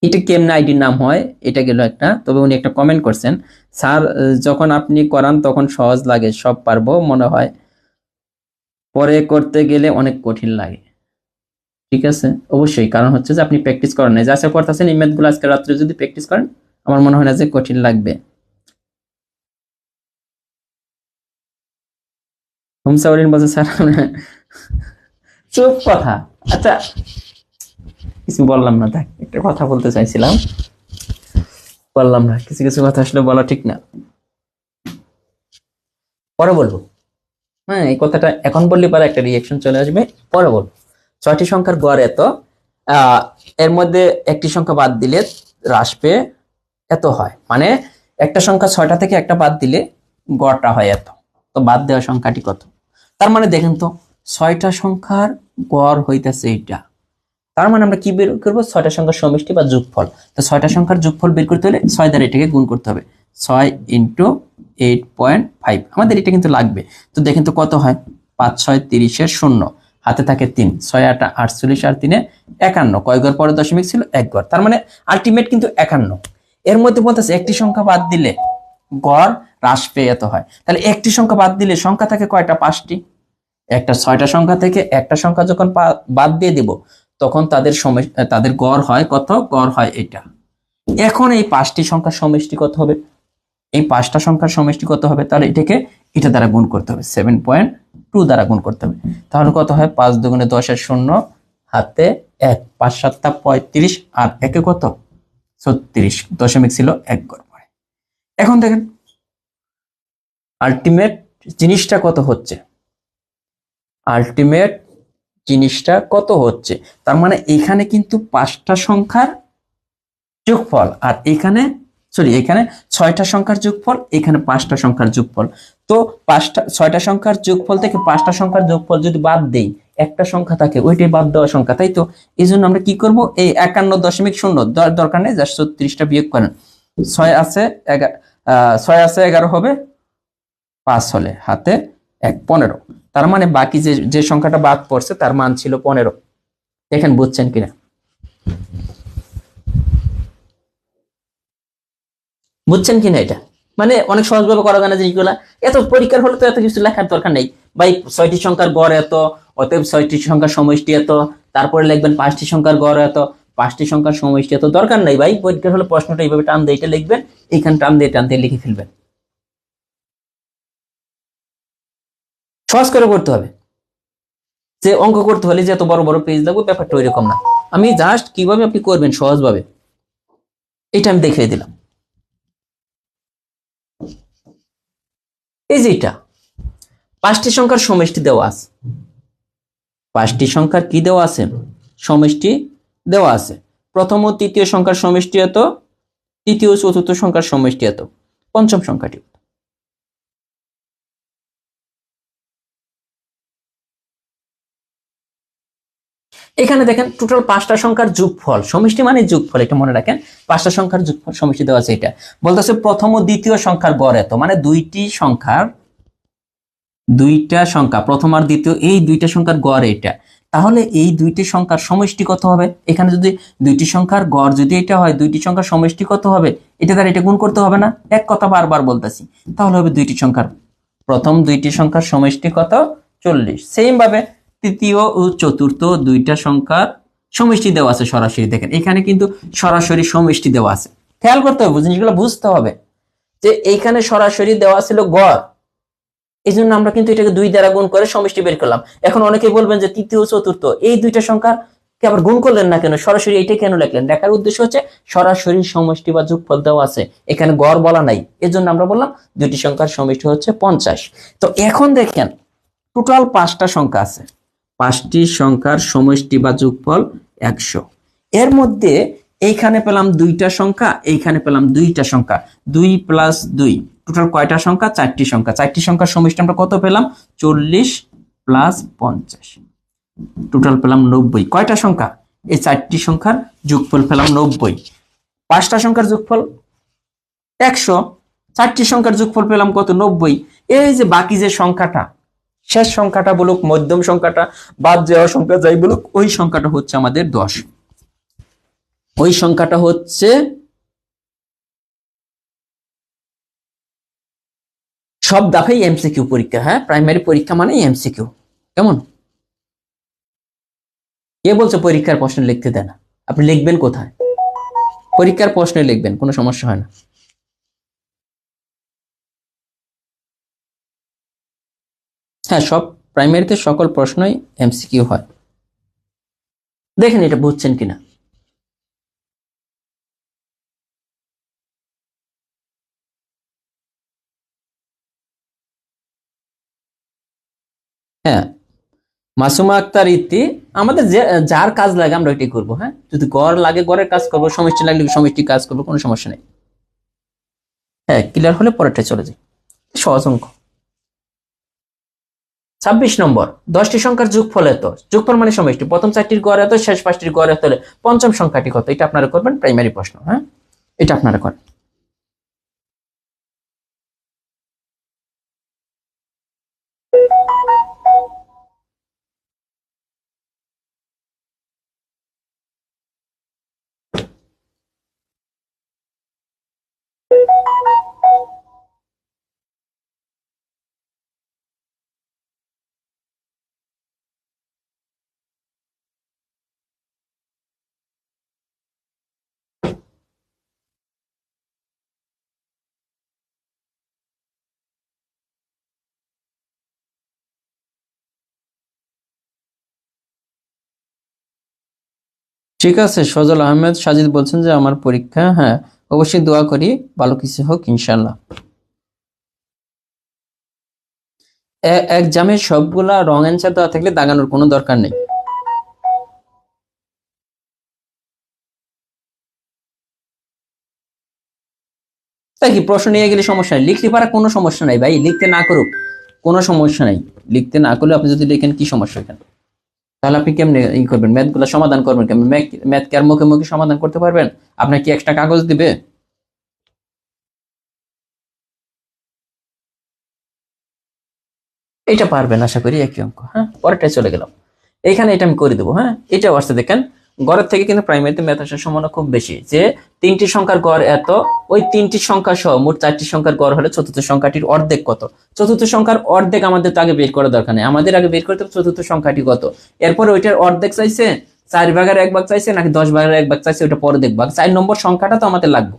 Speaker 1: এটা কেমনে আইডির নাম হয়, এটা গেল একটা। তবে উনি একটা কমেন্ট করছেন, স্যার যখন আপনি করান তখন সহজ লাগে, সব পারবো মনে হয়, পরে করতে গেলে অনেক কঠিন লাগে। ঠিক আছে, অবশ্যই, কারণ হচ্ছে যে আপনি প্র্যাকটিস করেন না, যা আশা করতেছেন এই ম্যাথগুলো আজকে রাত্রে যদি প্র্যাকটিস করেন আমার মনে হয় না যে কঠিন লাগবে। হুমসাউরিন বলছে স্যার চুপ কথা। আচ্ছা কিছু বললাম না, দেখ একটা কথা বলতে চাইছিলাম, বললাম না, কিছু কিছু কথা আসলে বলা ঠিক না, পরে বলবো। হ্যাঁ, এই কথাটা এখন বললে পরে একটা রিয়েকশন চলে আসবে, পরে বলবো। 6টি সংখ্যার গড় এত, এর মধ্যে একটি সংখ্যা বাদ দিলে হ্রাস পেয়ে এত হয়, মানে একটা সংখ্যা 6টা থেকে একটা বাদ দিলে গড়টা হয় এত। তো বাদ দেওয়া সংখ্যাটি কত? তার মানে দেখেন তো 6টা সংখ্যার গড় হইতেছে এইটা, তার মানে আমরা কি বের করবো? 6টা সংখ্যার সমষ্টি বা যোগফল। তো 6টা সংখ্যার যোগফল বের করতে হলে 6 দ্বারা এটাকে গুণ করতে হবে, 6 ইন্টু 8.5, আমাদের এটা কিন্তু লাগবে। তো দেখেন তো কত হয়, 5 6 30 0, হাতে থাকে 3, 6 8 48 আর 3 51, কয় ঘর পরে দশমিক ছিল? 1 ঘর, তার মানে আলটিমেট কিন্তু 51। এর মধ্যে বলতেছে একটি সংখ্যা বাদ দিলে গড় হ্রাস পেয়ে এত হয়, তাহলে একটি সংখ্যা বাদ দিলে সংখ্যা থাকে কয়টা? 5টি। একটা 6টা সংখ্যা থেকে একটা সংখ্যা যখন বাদ দিয়ে দিব তখন তাদের গড় হয় কত? গড় হয় এটা। এখন এই 5টি সংখ্যার সমষ্টি কত হবে? এই 5টা সংখ্যার সমষ্টি কত হবে? তাহলে এটাকে এটা দ্বারা গুণ করতে হবে, 7.2 দ্বারা গুণ করতে হবে। তাহলে কত হয়? 5 দুগুণে 10 এর 0, হাতে 1, 5 7 35, আর একে কত? 36, দশমিক ছিল 1 ঘর পরে। এখন দেখেন আলটিমেট জিনিসটা কত হচ্ছে, আলটিমেট জিনিসটা কত হচ্ছে। তার মানে এখানে কিন্তু 5টা সংখ্যার যোগফল, আর এখানে এখানে 6টা সংখ্যার যোগফল, এখানে 5টা সংখ্যার যোগফল। তো 6টা সংখ্যার যোগফল থেকে 5টা সংখ্যার যোগফল যদি বাদ দেই, একটা সংখ্যা থাকে ওইটাই বাদ দেওয়া সংখ্যা, তাই তো? এই জন্য আমরা কি করব, এই 51.0 দরকার নেই, জাস্ট 36টা বিয়োগ করেন। 6 আছে 11 হবে, 5 হলে হাতে 1, 15। তার মানে বাকি যে সংখ্যাটা বাদ পড়ছে তার মান ছিল 15। দেখেন বুঝছেন কিনা, বুঝছেন কিনা এটা? মানে অনেক সহজভাবে করা যায় না জিনিসগুলা, এত পরীক্ষার হলে তো এত কিছু লেখার দরকার নেই ভাই। 6টি সংখ্যার গড় এত, অতএব 6টি সংখ্যার সমষ্টি এত, তারপরে লিখবেন 5টি সংখ্যার গড় এত, 5টি সংখ্যার সমষ্টি এত, দরকার নাই ভাই। পরীক্ষার হলে প্রশ্নটা এইভাবে টান দিয়ে এটা লিখবেন, এখানে টান দিয়ে লিখে ফেলবেন, সহজ করে করতে হবে। যে অঙ্ক করতে হলে যে এত বড় বড় পেজ লাগবে, ব্যাপারটা ওইরকম না। আমি জাস্ট কিভাবে আপনি করবেন সহজভাবে এটা আমি দেখিয়ে দিলাম। এই যে এটা 5টি সংখ্যার সমষ্টি দেওয়া আছে, 5টি সংখ্যার কি দেওয়া আছে? সমষ্টি দেওয়া আছে। প্রথম ও তৃতীয় সংখ্যার সমষ্টি এত, তৃতীয় ও চতুর্থ সংখ্যার সমষ্টি এত, পঞ্চম সংখ্যাটি। এখানে দেখেন টোটাল 5টা সংখ্যার যোগফল, সমষ্টি মানে যোগফল, এটা মনে রাখেন। 5টা সংখ্যার যোগফল সমষ্টি দেওয়া আছে, এটা বলতেছে প্রথম ও দ্বিতীয় সংখ্যার গড় এত, মানে দুইটা সংখ্যা প্রথম আর দ্বিতীয়, এই দুইটা সংখ্যার গড় এটা। তাহলে এই দুইটি সংখ্যার সমষ্টি কত হবে? এখানে যদি দুইটি সংখ্যার গড় যদি এটা হয়, দুইটি সংখ্যার সমষ্টি কত হবে? এটা দ্বারা এটা গুণ করতে হবে না, এক কথা বারবার বলতেছি। তাহলে হবে দুইটি সংখ্যার, প্রথম দুইটি সংখ্যার সমষ্টি কত? 40। সেম ভাবে তৃতীয় ও চতুর্থ দুইটা সংখ্যার সমষ্টি দেওয়া আছে সরাসরি, দেখেন এখানে কিন্তু সরাসরি সমষ্টি দেওয়া আছে। খেয়াল করতে হবে, জিনিসগুলো বুঝতে হবে যে এইখানে সরাসরি দেওয়া ছিল গড়, এই জন্য আমরা কিন্তু এটাকে 2 দ্বারা গুণ করে সমষ্টি বের করলাম। এখন অনেকেই বলবেন যে তৃতীয় ও চতুর্থ এই দুইটা সংখ্যার কে আবার গুণ করলেন না কেন, সরাসরি এইটাই কেন লিখলেন? দেখার উদ্দেশ্য হচ্ছে সরাসরি সমষ্টি বা যোগফল দেওয়া আছে, এখানে গড় বলা নাই, এজন্য আমরা বললাম দুইটি সংখ্যার সমষ্টি হচ্ছে 50। তো এখন দেখেন টোটাল 5টা সংখ্যা আছে, 5টি সংখ্যার সমষ্টি বা যোগফল 100। এর মধ্যে এইখানে পেলাম দুইটা সংখ্যা, এইখানে পেলাম দুইটা সংখ্যা, 2 + 2, টোটাল কয়টা সংখ্যা? 4টি সংখ্যা। 4টি সংখ্যার সমষ্টি আমরা কত পেলাম? 40 + 50, টোটাল পেলাম 90। কয়টা সংখ্যা? এই 4টি সংখ্যার যোগফল পেলাম 90। 5টা সংখ্যার যোগফল 100, চারটি সংখ্যার যোগফল পেলাম কত, 90। এই যে বাকি যে সংখ্যাটা, শেষ সংখ্যাটা বলুক, মধ্যম সংখ্যাটা, বাদ যাওয়া সংখ্যা যাই বলুক, ওই সংখ্যাটা হচ্ছে আমাদের 10। ওই সংখ্যাটা হচ্ছে, সব দাফেই এমসিকিউ পরীক্ষা। হ্যাঁ, প্রাইমারি পরীক্ষা মানে এমসিকিউ। কেমন? কে বলছে পরীক্ষার প্রশ্ন লিখতে দেয় না? আপনি লিখবেন কোথায়? পরীক্ষার প্রশ্নে লিখবেন, কোনো সমস্যা হয় না। হ্যাঁ, সব প্রাইমারিতে সকল প্রশ্নই এমসিকিউ হয়। দেখেন এটা বুঝছেন কিনা। হ্যাঁ, মাসুমা আক্তার ইতি, আমাদের যার কাজ লাগে আমরা ওইটাই করবো। হ্যাঁ, যদি গড় লাগে গড়ের কাজ করবো, সমষ্টি লাগলে সমষ্টি কাজ করবো, কোনো সমস্যা নেই। হ্যাঁ, ক্লিয়ার হলে পরেরটায় চলে যাই। সহজ অঙ্ক। 26 নম্বর, 10টি সংখ্যার যোগফল এত। যোগফল মানে সমষ্টি, প্রথম 4টির গড় এত, শেষ 5টির গড় এত হলে পঞ্চম সংখ্যাটি কত? এটা আপনারা করবেন, প্রাইমারি প্রশ্ন। হ্যাঁ, এটা আপনারা করেন। ঠিক আছে, সজল আহমেদ সাজিদ বলছেন যে আমার পরীক্ষা, হ্যাঁ অবশ্যই দোয়া করি ভালো কিছু হোক ইনশাল্লাহ। এক্সামের সবগুলা রং অ্যান্সার দেওয়া থাকলে দাগানোর কোনো দরকার নেই। তাই কি প্রশ্ন নিয়ে গেলে সমস্যা নেই, লিখতে পারা কোনো সমস্যা নাই ভাই, লিখতে না করুক কোনো সমস্যা নাই। লিখতে না করলে আপনি যদি লিখেন কি সমস্যা এখানে? তাহলে আপনি কেমনে ই করবেন, ম্যাথ গুলা সমাধান করবেন কেমন? ম্যাথ কি আর মুখে মুখে সমাধান করতে পারবেন? আপনার কি একটা কাগজ দিবে? এটা পারবেন আশা করি, একই অঙ্ক। হ্যাঁ, পরেরটায় চলে গেলাম। এইখানে এটা আমি করে দেবো। হ্যাঁ, এটাও আসছে দেখেন, গড়ের থেকে কিন্তু প্রাইমারিতে ম্যাথ আসার সম্ভাবনা খুব বেশি। যে 3টি সংখ্যার গড় এত, ওই 3টি সংখ্যা সহ মোট 4টি সংখ্যার গড় হলে চতুর্থ সংখ্যাটির অর্ধেক কত? চতুর্থ সংখ্যার অর্ধেক আমাদের তো আগে বের করার দরকার নেই, আমাদের আগে বের করতে হবে চতুর্থ সংখ্যাটি কত। এরপরে ওইটার অর্ধেক চাইছে, 4/1 চাইছে নাকি 10/1 চাইছে, ওটা পরে দেখবো। 4 নম্বর সংখ্যাটা তো আমাদের লাগবে।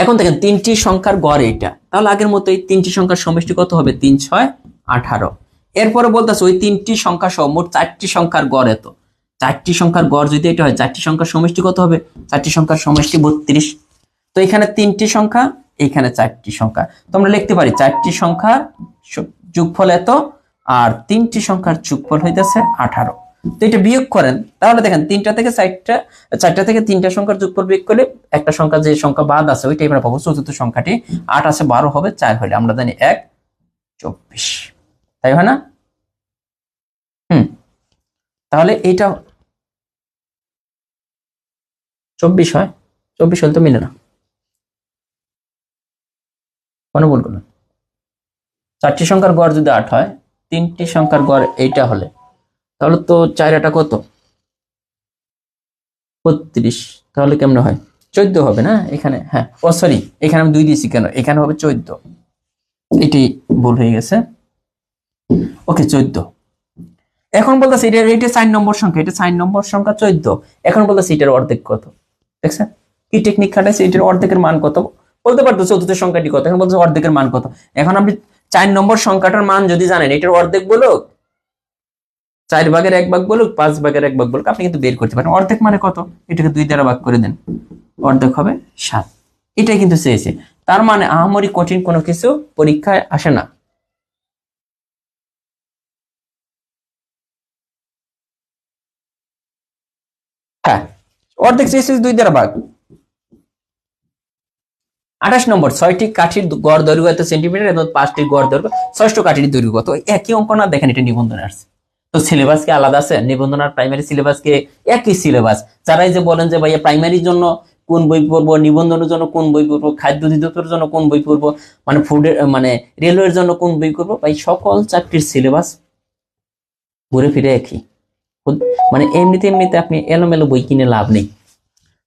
Speaker 1: এখন দেখেন 3টি সংখ্যার গড় এইটা, তাহলে আগের মতো এই 3টি সংখ্যার সমষ্টি কত হবে? 3 6 18। এরপরে বলতেছে ওই 3টি সংখ্যা সহ মোট 4টি সংখ্যার গড় এত। 4টি সংখ্যার গড় যদি এটা হয়, 4টি সংখ্যার সমষ্টি কত হবে? 4টি সংখ্যার সমষ্টি 32। তো এখানে 3টি সংখ্যা, এখানে 4টি সংখ্যা, তো আমরা লিখতে পারি 4টি সংখ্যার যোগফল এত, আর 3টি সংখ্যার যোগফল হইতেছে 18। তো এটা বিয়োগ করেন, তাহলে দেখেন 3টা থেকে 4টা, 4টা থেকে 3টা সংখ্যার যোগফল বিয়োগ করলে একটা সংখ্যা যে সংখ্যা বাদ আছে ওইটাই আমরা পাবো। চতুর্থ সংখ্যাটি 8 আছে 12 হবে 4 হলে আমরা জানি 1 24, তাই হয় না? তাহলে এটা 24 হয়। 24 হলে তো মিলে না, কোনো ভুল করলাম। 4টি সংখ্যার গড় যদি 8 হয়, 3টি সংখ্যার গড় এইটা হলে, তাহলে তো 4 8 কত? 32। তাহলে কেমন হয়? 14 হবে না এখানে? হ্যাঁ, ও সরি, এখানে আমি 2 দিয়েছি কেন, এখানে হবে 14। এটি ভুল হয়ে গেছে। ওকে, 14। এখন বলতেছে এটা 4 নম্বর সংখ্যা, এটা 4 নম্বর সংখ্যা 14। এখন বলতেছে এটার অর্ধেক কত? দেখছেন কি টেকনিক খাটাইছে? এটার অর্ধেকের মান কত বলতে পারতো, চতুর্থ সংখ্যাটি কত, এখন বলছে অর্ধেকের মান কত। এখন আপনি 4 নম্বর সংখ্যাটার মান যদি জানেন, এটার অর্ধেক বলুক, 4/1 বলুক, 5/1 বলুক, আপনি কিন্তু বের করতে পারেন অর্ধেক মানে কত। এটাকে 2 দ্বারা ভাগ করে দেন, অর্ধেক হবে 7। এটাই কিন্তু চেয়েছে। তার মানে আহামরি কঠিন কোনো কিছু পরীক্ষায় আসে না। হ্যাঁ, অর্ধেক চেয়েছে 2 দ্বারা ভাগ। 28 নম্বর, 6টি কাঠির গড় দৈর্ঘ্য এত সেন্টিমিটার এবং 5টির গড় দৈর্ঘ্য, 6টি কাঠির দৈর্ঘ্য কত? একই অঙ্ক না? দেখেন এটা নিবন্ধনে আসছে। তো সিলেবাস কি আলাদা আছে? নিবন্ধন আর প্রাইমারি সিলেবাস কি একই সিলেবাস? যারাই যে বলেন যে ভাইয়া প্রাইমারির জন্য কোন বই পড়বো, নিবন্ধনের জন্য কোন বই পড়বো, খাদ্য অধিদপ্তরের জন্য কোন বই পড়বো, মানে ফুডের মানে রেলওয়ের জন্য কোন বই করবো, ভাই সকল চাকরির সিলেবাস ঘুরে ফিরে একই। মানে এমনিতে আপনি এলোমেলো বই কিনে লাভ নেই।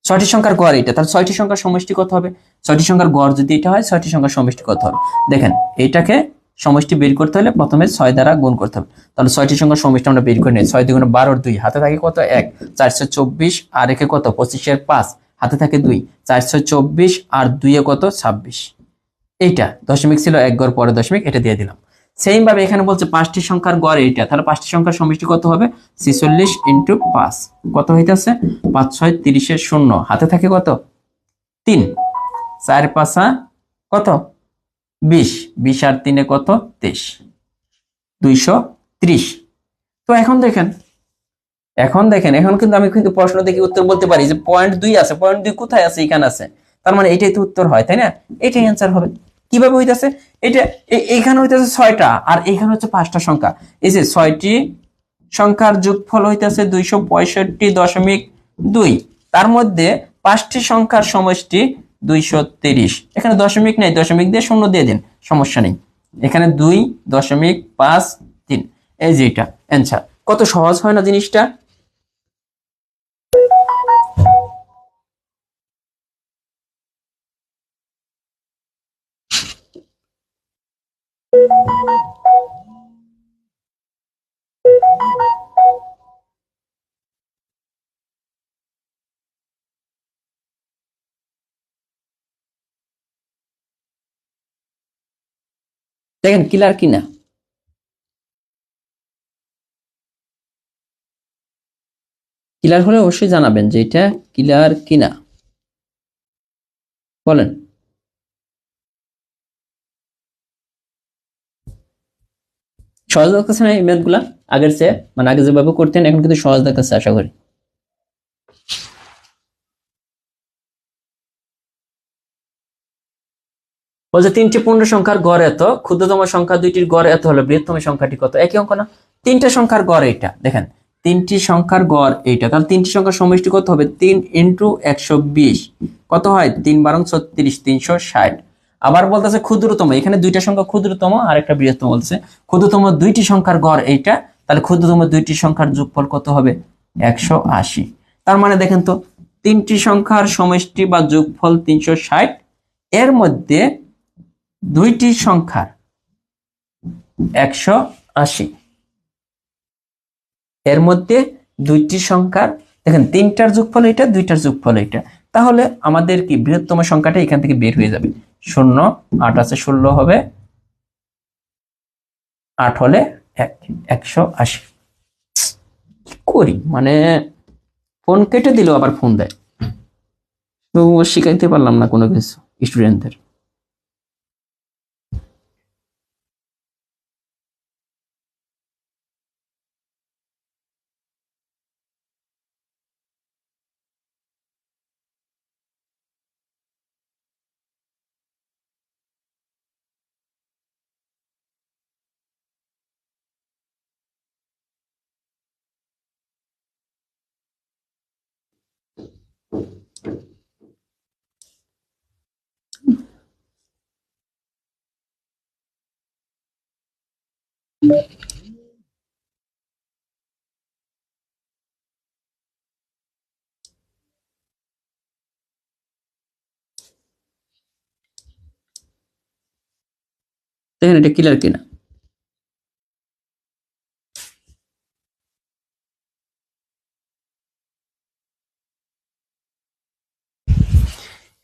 Speaker 1: 6টি সংখ্যার গড় এটা, তাহলে 6টি সংখ্যার সমষ্টি কত হবে? 6টি সংখ্যার গড় যদি এটা হয়, 6টি সংখ্যার সমষ্টি কত হবে? দেখেন, এইটাকে সমষ্টি বের করতে হলে প্রথমে 6 দ্বারা গুণ করতে হবে। তাহলে 6টি সংখ্যার সমষ্টি আমরা বের করে নিই। 6 2 12 2, হাতে থাকে কত? 1। 424 আর একে কত? 25 5, হাতে থাকে 2। 424 আর 2 এ কত? 26। এইটা দশমিক ছিল, 1 গড় পরে দশমিক, এটা দিয়ে দিলাম। সেম ভাবে এখানে বলছে 5টি সংখ্যার গড় এইটা, তাহলে 5টি সংখ্যার সমষ্টি কত হবে? 46 × 5, কত হইতাছে? 5 6 30 এর 0, হাতে থাকে কত? 3। 4 5 কত? 20, 20 আর 3 এ কত? 23, 230। তো এখন দেখেন, এখন কিন্তু আমি কিন্তু প্রশ্ন দেখি উত্তর বলতে পারি যে পয়েন্ট 2 আছে, পয়েন্ট 2 কোথায় আছে? এখানে আছে, তার মানে এটাই তো উত্তর হয়, তাই না? এটাই অ্যান্সার হবে। কিভাবে হইতাছে? এটা এইখানে হইতাছে 6টা আর এইখানে হচ্ছে 5টা সংখ্যা। এই যে 6টি সংখ্যার যোগফল হইতাছে 265.2, তার মধ্যে 5টি সংখ্যার সমষ্টি 230। এখানে দশমিক নাই, দশমিক দিয়ে 0 দিয়ে দিন, সমস্যা নেই। এখানে 2.53, এই যে এটা অ্যান্সার। কত সহজ হয় না জিনিসটা? দেখেন ক্লিয়ার কিনা? ক্লিয়ার হলে অবশ্যই জানাবেন যে এটা ক্লিয়ার কিনা, বলেন। সহজ লাগতেছে না এই ম্যাথ গুলা? আগের চেয়ে, মানে আগে যেভাবে করতেন এখন কিন্তু সহজ লাগতেছে আশা করি। বলছে 3টি পূর্ণ সংখ্যার গড় এত, ক্ষুদ্রতম সংখ্যা 2টির গড় এত হলে বৃহত্তম সংখ্যাটি কত? একই অঙ্ক না? 3টা সংখ্যার গড় এইটা, দেখেন 3টি সংখ্যার গড় এইটা, তাহলে 3টি সংখ্যার সমষ্টি কত হবে? 3 × 120, কত হয়? 3 12 36, 360। আবার বলতেছে ক্ষুদ্রতম, এখানে 2টা সংখ্যা ক্ষুদ্রতম আর একটা বৃহত্তম বলছে। ক্ষুদ্রতম 2টি সংখ্যার গড় এইটা, তাহলে ক্ষুদ্রতম 2টি সংখ্যার যোগফল কত হবে? 180। তার মানে দেখেন তো, 3টি সংখ্যার সমষ্টি বা যোগফল 360, এর মধ্যে 2টি সংখ্যার 180, এর মধ্যে 2টি সংখ্যার, দেখেন 3টার যোগফল এটা, 2টার যোগফল এটা, তাহলে আমাদের কি বৃহত্তম সংখ্যাটা এখান থেকে বের হয়ে যাবে। 0 8 আছে, 16 হবে, 8 হলে 180। কি করি মানে, ফোন কেটে দিল আবার ফোন দেয়, তো শিখাইতে পারলাম না কোনো কিছু স্টুডেন্টদের। দেখেন এটা ক্লিয়ার কিনা?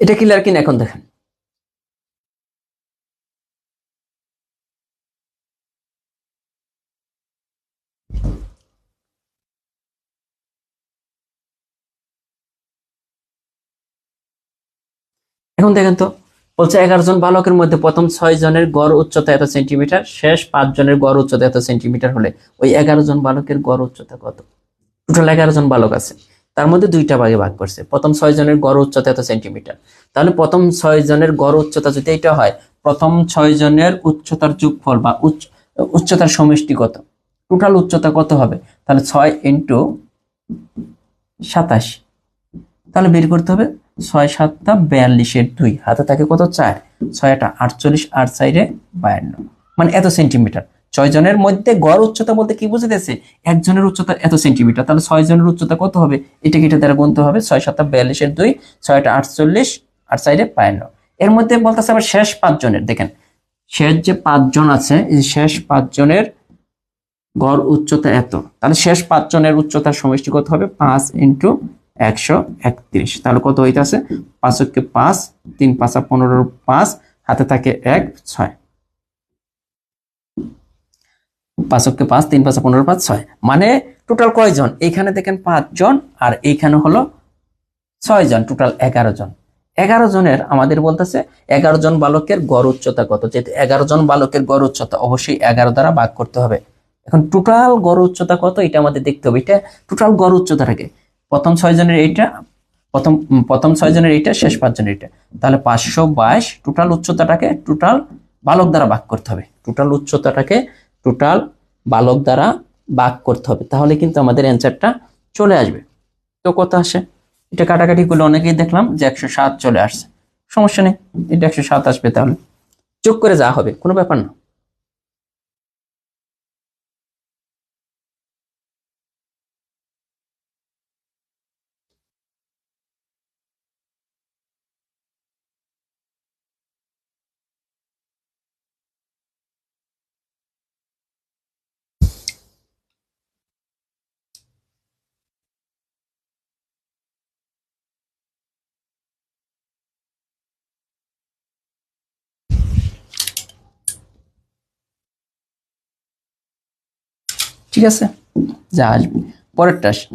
Speaker 1: এটা ক্লিয়ার কিনা এখন দেখেন। এখন দেখেন তো, বলছে 11 জন বালকের মধ্যে প্রথম 6 জনের গড় উচ্চতা এত সেন্টিমিটার, শেষ 5 জনের গড় উচ্চতা এত সেন্টিমিটার হলে ওই 11 জন বালকের গড় উচ্চতা কত? টোটাল 11 জন বালক আছে, তার মধ্যে 2টা ভাগে ভাগ করছে। প্রথম 6 জনের গড় উচ্চতা এত সেন্টিমিটার, তাহলে প্রথম 6 জনের গড় উচ্চতা যদি এটা হয়, প্রথম 6 জনের উচ্চতার যোগফল বা উচ্চতার সমষ্টি কত? টোটাল উচ্চতা কত হবে? তাহলে 6 × 27, তাহলে বের করতে হবে 6 7 42 2, হাতে থাকে কত 4, 6 8 48, 8 4 52, মানে এত সেন্টিমিটার। 6 জনের মধ্যে গড় উচ্চতা বলতে কি বুঝাইতেছে, একজনের উচ্চতা এত সেন্টিমিটার, তাহলে 6 জনের উচ্চতা কত হবে, এটাকে এটা দ্বারা গুনতে হবে। 6 7 42 2, 6 8 48, 8 4 52। এর মধ্যে বলতেছে আবার শেষ 5 জনের, দেখেন শেষ যে 5 জন আছে, এই শেষ 5 জনের গড় উচ্চতা এত, তাহলে শেষ 5 জনের উচ্চতার সমষ্টি কত হবে, 5 × 131, তাহলে কত হইতাছে, 5 × 5, 3 5 15, 5 হাতে থাকে 1 6, 5 × 5, 3 5 15, 5 6, মানে টোটাল কয়জন, এখানে দেখেন 5 জন আর এইখানে হলো 6 জন, টোটাল 11 জন। 11 জনের আমাদের বলতেছে 11 জন বালকের গড় উচ্চতা কত, যেহেতু 11 জন বালকের গড় উচ্চতা অবশ্যই 11 দ্বারা ভাগ করতে হবে। এখন টোটাল গড় উচ্চতা কত এটা আমাদের দেখতে হবে, এটা টোটাল গড় উচ্চতাটাকে প্রথম 6 জনের এইটা, প্রথম 6 জনের এইটা, শেষ 5 জনের এইটা, তাহলে 522 টোটাল উচ্চতাটাকে টোটাল বালক দ্বারা ভাগ করতে হবে, টোটাল উচ্চতাটাকে টোটাল বালক দ্বারা ভাগ করতে হবে, তাহলে কিন্তু আমাদের অ্যান্সারটা চলে আসবে। তো কত আসে, এটা কাটাকাটি করলে অনেকেই দেখলাম যে 107 চলে আসছে, সমস্যা নেই, এটা 107 আসবে, তাহলে যোগ করে যা হবে কোনো ব্যাপার না। ঠিক আছে, যা আসবে পরেরটা আসি,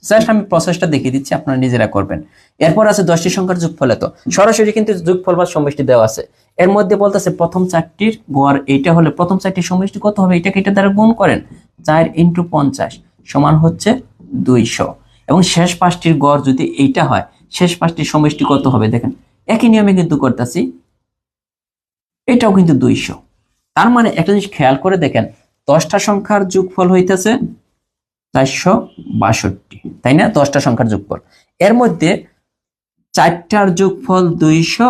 Speaker 1: জাস্ট আমি প্রসেসটা দেখিয়ে দিচ্ছি, আপনারা নিজেরা করবেন। এরপর আছে 10টি সংখ্যার যোগফল, এত সরাসরি কিন্তু যোগফল বা সমষ্টি দেওয়া আছে। এর মধ্যে বলতেছে প্রথম 4টির গড় এইটা হলে প্রথম 4টির সমষ্টি কত হবে, এটাকে এটা দ্বারা গুণ করেন, 4 × 50 সমান হচ্ছে 200, এবং শেষ 5টির গড় যদি এইটা হয়, শেষ 5টির সমষ্টি কত হবে, দেখেন একই নিয়মে কিন্তু করতেছি, এটাও কিন্তু 200। তার মানে একটা জিনিস খেয়াল করে দেখেন, 10টা সংখ্যার যোগফল হইতেছে 462, তাই না, 10টা সংখ্যার যোগফল। এর মধ্যে 4টার যোগফল 200,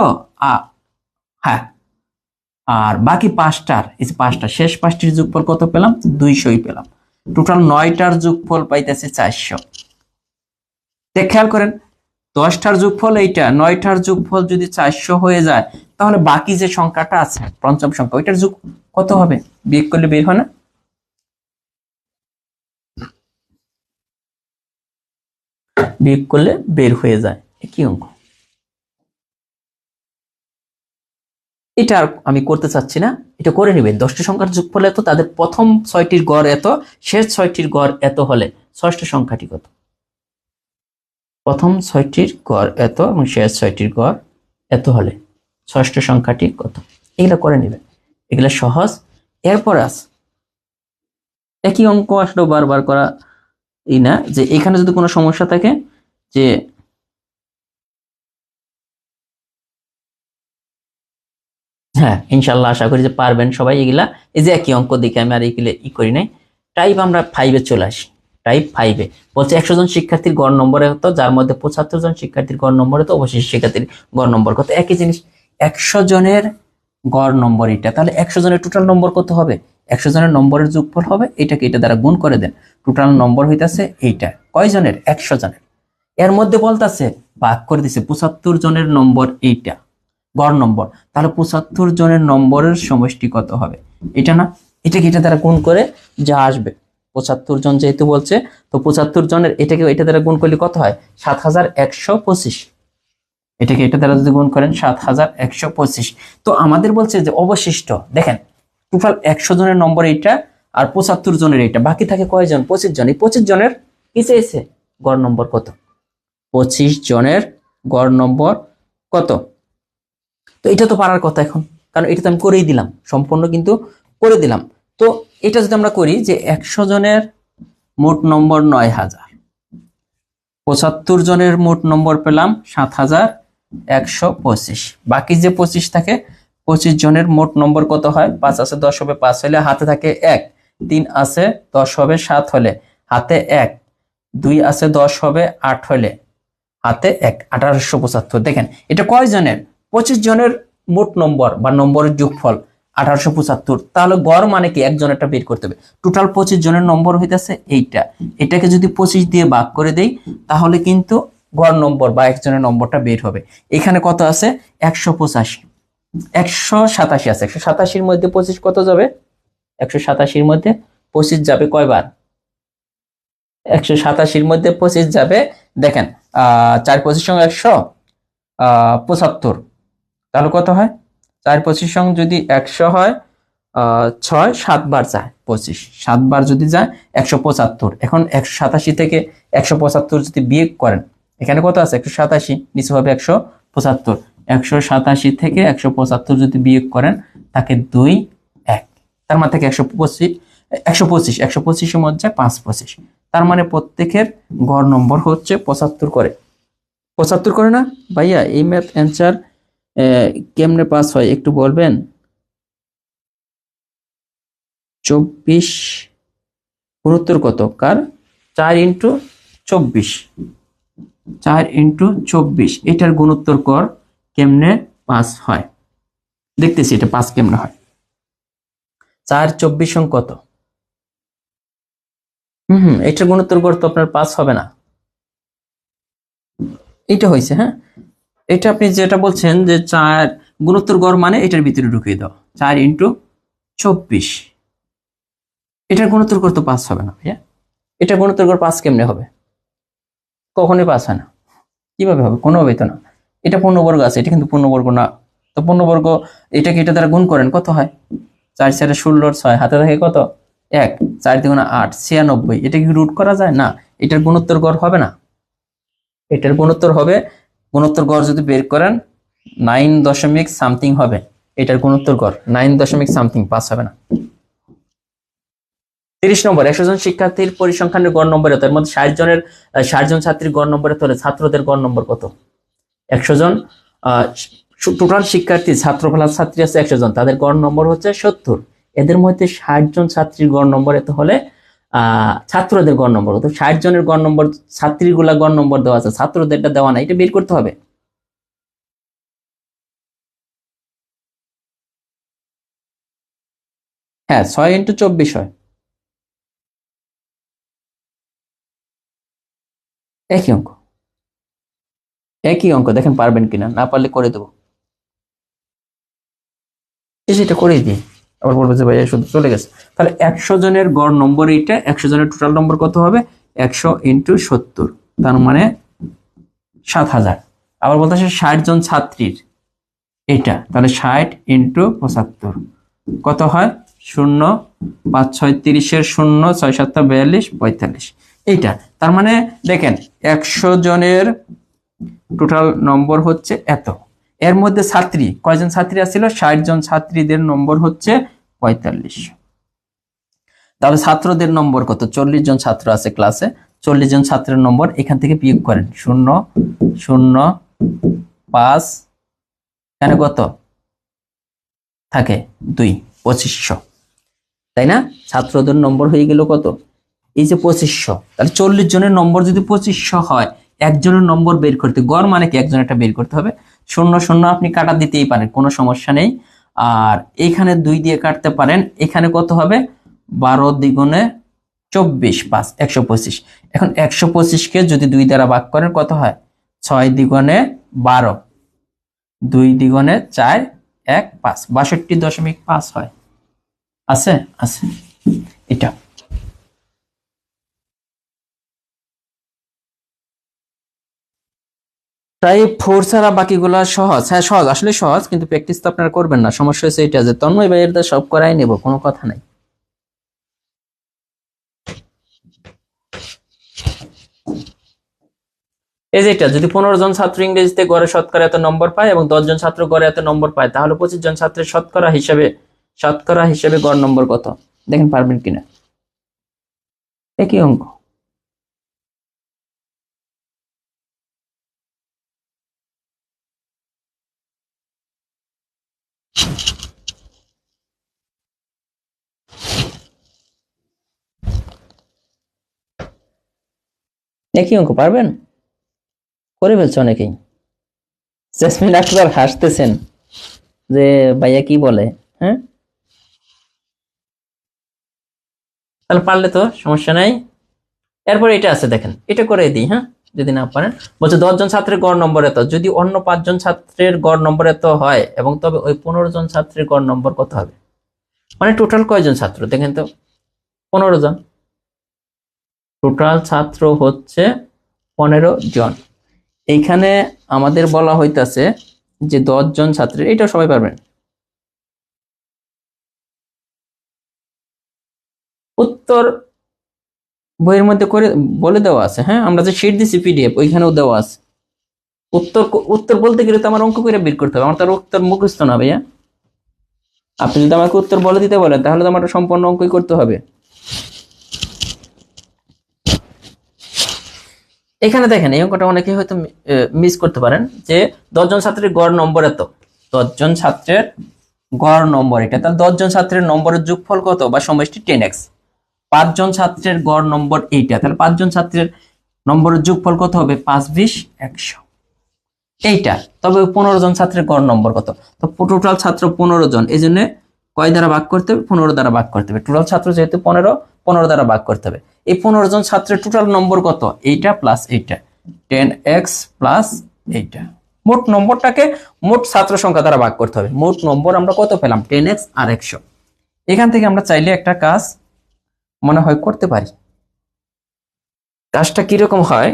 Speaker 1: হ্যাঁ, আর বাকি 5টার, এই 5টা শেষ 5টির যোগফল কত পেলাম, 200ই পেলাম। টোটাল 9টার যোগফল পাইতেছে 400। খেয়াল করেন 10টার যোগফল এইটা, 9টার যোগফল যদি 400 হয়ে যায়, তাহলে বাকি যে সংখ্যাটা আছে পঞ্চম সংখ্যা, ওইটার যোগ কত হবে, বিয়োগ করলে বের হয় না, বিয়োগ করলে বের হয়ে যায়, কি অঙ্ক। এটা আর আমি করতে চাচ্ছি না, এটা করে নেবেন। 10টি সংখ্যার যোগফল এত, তাদের প্রথম 6টির গড় এত, শেষ 6টির গড় এত হলে ষষ্ঠ সংখ্যাটি কত, প্রথম 6টির গড় এত এবং শেষ 6টির গড় এত হলে ষষ্ঠ সংখ্যাটি কত, এগুলো করে নেবেন, এগুলো সহজ। এরপর আস একই অঙ্ক আসলেও বারবার করা এই না, যে এখানে যদি কোনো সমস্যা থাকে, যে হ্যাঁ ইনশাল্লাহ আশা করি যে পারবেন সবাই এগুলা। এই যে একই অঙ্ক দেখে আমি আর এগুলো করি নাই। টাইপ আমরা 5-এ চলে আসি, টাইপ 5-এ বলছে 100 জন শিক্ষার্থীর গড় নম্বরে হতো, যার মধ্যে 75 জন শিক্ষার্থীর গড় নম্বর হতো, অবশেষ শিক্ষার্থীর গড় নম্বর কত, একই জিনিস, 100 জনের গড় নম্বর এটা, তাহলে 100 জনের টোটাল নম্বর কত হবে, 100 জনের নম্বরের যোগফল হবে, এটাকে এটা দ্বারা গুণ করে দেন, টোটাল নম্বর হইতাছে এইটা, কয় জনের, 100 জনের। এর মধ্যে বলতাছে ভাগ করে দিছে 75 জনের নম্বর এইটা গড় নম্বর, তাহলে 75 জনের নম্বরের সমষ্টি কত হবে, এটা না, এটাকে এটা দ্বারা গুণ করে যা আসবে, 75 জন যেহেতু বলছে, তো 75 জনের এটাকে এটা দ্বারা গুণ করলে কত হয়, 7125, এটাকে এটা দ্বারা যদি গুণ করেন 7125। তো আমাদের বলছে যে অবশিষ্ট দেখেন টোটাল 100 জনের নম্বর এইটা আর 75 জনের এইটা, বাকি থাকে কয়জন, 25 জন। এই 25 জনের কি চেয়েছে, গড় নম্বর কত, 25 জনের গড় নম্বর কত। তো এটা তো পারার কথা এখন, কারণ এটা তো আমি করেই দিলাম, সম্পূর্ণ কিন্তু করে দিলাম। তো এটা যদি আমরা করি যে 100 জনের মোট নম্বর 9000, 75 জনের মোট নম্বর পেলাম 7125, বাকি যে 25 থাকে, 25 জনের মোট নম্বর কত হয়, 5 আছে 10 হবে 5 হলে হাতে থাকে 1, 3 আছে 10 হবে 7 হলে হাতে 1, 2 আছে 10 হবে 8 হলে হাতে 1, 1875। দেখেন এটা কয় জনের? 25 জনের মোট নম্বর বা নম্বরের যোগফল 1875। তাহলে গড় মানে কি? একজনেরটা বের করতে হবে। টোটাল 25 জনের নম্বর হইতেছে এইটা। এটাকে যদি 25 দিয়ে ভাগ করে দেই তাহলে কিন্তু গড় নম্বর বা একজনের নম্বরটা বের হবে। এখানে কত আছে? 185, 187 আছে। 187 মধ্যে 25 কত যাবে? 187 মধ্যে 25 যাবে কয়বার? 187 মধ্যে 25 যাবে, দেখেন 4 25 সঙ্গে 175, তাহলে কত হয়? 4 25 সঙ্গে যদি 100 হয়, 6 7 বার যায় 25, 7 বার যদি যায় 175। এখন 187 থেকে 175 যদি বিয়োগ করেন, এখানে কত আছে? 187, নিচে হবে 175। 187 থেকে 175 যদি বিয়োগ করেন তাকে 2 1, তার মানে থেকে 125, 125 মধ্যে 5 25, তার মানে প্রত্যেকের গড় নম্বর হচ্ছে 75 করে। 75 করে না ভাইয়া? এই ম্যাথ অ্যান্সার কেমনে পাস হয় একটু বলবেন? 24 গুণোত্তর কত কার? 4 ইন্টু 24, 4 ইন্টু 24, এটার গুণোত্তর কর কেমনে পাস হয় দেখতেছি। এটা পাস কেমনে হয়? 4 24 সং কত? এটার গুণোত্তর কর তো আপনার পাস হবে না। এটা হয়েছে, হ্যাঁ, এটা আপনি যেটা বলছেন যে 4 গুণোত্তর গড় মানে এটার ভিতরে ঢুকিয়ে দাও 4 ইন্টু 24, এটার গুণোত্তর গড় তো পাস হবে না ভাইয়া। এটা গুণোত্তর গড় পাস কেমনে হবে? কখনোই পাস হয় না। কিভাবে হবে? কোনোভাবেই তো না। এটা পূর্ণবর্গ আছে, এটা কিন্তু পূর্ণবর্গ না। তো পূর্ণবর্গ এটাকে এটা দ্বারা গুণ করেন, কত হয়? 4 4 16 6, হাতে থাকে কত? 1, 4 2 8 96। এটা কি রুট করা যায় না? এটার গুণোত্তর গড় হবে না। এটার গুণোত্তর হবে, গুণোত্তর গড় যদি বের করেন 9 দশমিক সামথিং হবে। এটার গুণোত্তর গড় 9 দশমিক সামথিং, পাস হবে না। 30 নম্বর, 100 জন শিক্ষার্থীর পরিসংখ্যানের গড় নম্বর এত, এর মধ্যে 60 জন ছাত্রীর গড় নম্বর এত হলে ছাত্রদের গড় নম্বর কত? 100 জন টোটাল শিক্ষার্থী, ছাত্র প্লাস ছাত্রী আছে 100 জন, তাদের গড় নম্বর হচ্ছে 70। এদের মধ্যে 60 জন ছাত্রীর গড় নম্বর এত হলে ছাত্রদের গড় নম্বর কত? 60 জনের গড় নম্বর, ছাত্রীগুলা গড় নম্বর দেওয়া আছে, ছাত্রদেরটা দেওয়া নাই, এটা বের করতে হবে। হ্যাঁ, 6 ইন্টু 24 হয়। একই অঙ্ক, একই অঙ্ক। দেখেন পারবেন কিনা, না পারলে করে দেবো। সেটা করেই দিই, আবার বলবো যে ভাইয়া শুধু চলে গেছে। তাহলে 100 জনের গড় নম্বর এইটা, 100 জনের টোটাল নম্বর কত হবে? 100 ইন্টু 70, তার মানে 7000। আবার বলতেছে 60 জন ছাত্রীর এটা, তাহলে 60 ইন্টু 75 কত হয়? 0 5 6 30 0 6 7 42 45, এইটা। তার মানে দেখেন 100 জনের টোটাল নম্বর হচ্ছে এত, এর মধ্যে ছাত্রী কয়জন ছাত্রী আছিল? 60 জন, ছাত্রীদের নম্বর হচ্ছে 45। তাহলে ছাত্রদের নম্বর কত? 40 জন ছাত্র আছে ক্লাসে, 40 জন ছাত্রের নম্বর এখান থেকে বিয়োগ করেন 0 0 5, এখানে কত থাকে? 2, 2500, তাই না? ছাত্রদের নম্বর হয়ে গেল কত? এই যে 2500। তাহলে 40 জনের নম্বর যদি 2500 হয়, একজনের নম্বর বের করতে গড় মানে কি একজনের একটা বের করতে হবে। 0 0 আপনি কাটা দিতেই পারেন, কোনো সমস্যা নেই। আর এখানে 2 দিয়ে কাটতে পারেন। এখানে কত হবে? 12 দ্বিগুণে 24 5 125। এখন 125কে যদি 2 দ্বারা ভাগ করেন কত হয়? 6 দ্বিগুণে 12, 2 দ্বিগুণে 4 1 5, 62.5 হয়। আছে আছে এটা। প্রায় 4 ছাড়া বাকিগুলা সহজ। হ্যাঁ সহজ, আসলে সহজ, কিন্তু প্র্যাকটিস তো আপনারা করবেন না। সমস্যা হচ্ছে এটা যে তন্ময় ভাইয়ের দা সব করাই নেব, কোনো কথা নাই। এই যে এটা, যদি 15 জন ছাত্র ইংরেজিতে গড়ে শতকরা এত নম্বর পায় এবং 10 জন ছাত্র গড়ে এত নম্বর পায়, তাহলে 25 জন ছাত্রের শতকরা হিসেবে গড় নম্বর কত? দেখেন পারবেন কিনা। একই অঙ্ক, একই অঙ্ক, পারবেন? করে ফেলছে অনেকেই। জেসমিন আক্তার হাসতেছেন যে ভাইয়া কি বলে। হ্যাঁ, তাহলে পারলে তো সমস্যা নাই। এরপর এটা আছে দেখেন, এটা করে দিই। হ্যাঁ, যদি না পারেন, বলছে 10 জন ছাত্রের গড় নম্বর এত, যদি অন্য 5 জন ছাত্রের গড় নম্বর এত হয় এবং তবে ওই 15 জন ছাত্রের গড় নম্বর কত হবে। মানে টোটাল কয়জন ছাত্র দেখেন তো, 15 জন। টোটাল ছাত্র হচ্ছে 15 জন। এইখানে আমাদের বলা হইতাছে যে 10 জন ছাত্রের, এটা সবাই পারবেন। উত্তর বইয়ের মধ্যে করে বলে দেওয়া আছে। হ্যাঁ, আমরা যে শিট দিছি পিডিএফ, ওইখানেও দেওয়া আছে। উত্তর উত্তর বলতে গেলে তো আমার অঙ্ক করে বের করতে হবে, আমার তার উত্তর মুখস্থ না ভাইয়া। আপনি যদি আমাকে উত্তর বলে দিতে বলেন তাহলে তো আমার সম্পূর্ণ অঙ্কই করতে হবে। এখানে দেখেন, এই অঙ্কটা অনেকে হয়তো মিস করতে পারেন যে 10 জন ছাত্রের গড় নম্বর এত, 10 জন ছাত্রের গড় নম্বর এটা, তাহলে 10 জন ছাত্রের নম্বরের যোগফল কত বা সমষ্টি 10x। 5 জন ছাত্রের গড় নম্বর এইটা, তাহলে 5 জন ছাত্রের নম্বরের যোগফল কত হবে, 5 20 100 এইটা। তবে 15 জন ছাত্রের গড় নম্বর কত, তো টোটাল ছাত্র 15 জন, এই জন্য কয় দ্বারা ভাগ করতে হবে, 15 দ্বারা ভাগ করতে হবে। টোটাল ছাত্র যেহেতু 15, 15 দ্বারা ভাগ করতে হবে। এই 15 জন ছাত্রের টোটাল নম্বর কত, এইটা প্লাস এইটা, 10x প্লাস এইটা। মোট নম্বরটাকে মোট ছাত্র সংখ্যা দ্বারা ভাগ করতে হবে। মোট নম্বর আমরা কত পেলাম, 10x আর 100। এখান থেকে আমরা চাইলে একটা কাজ মনে হয় করতে পারি। কাজটা কিরকম হয়,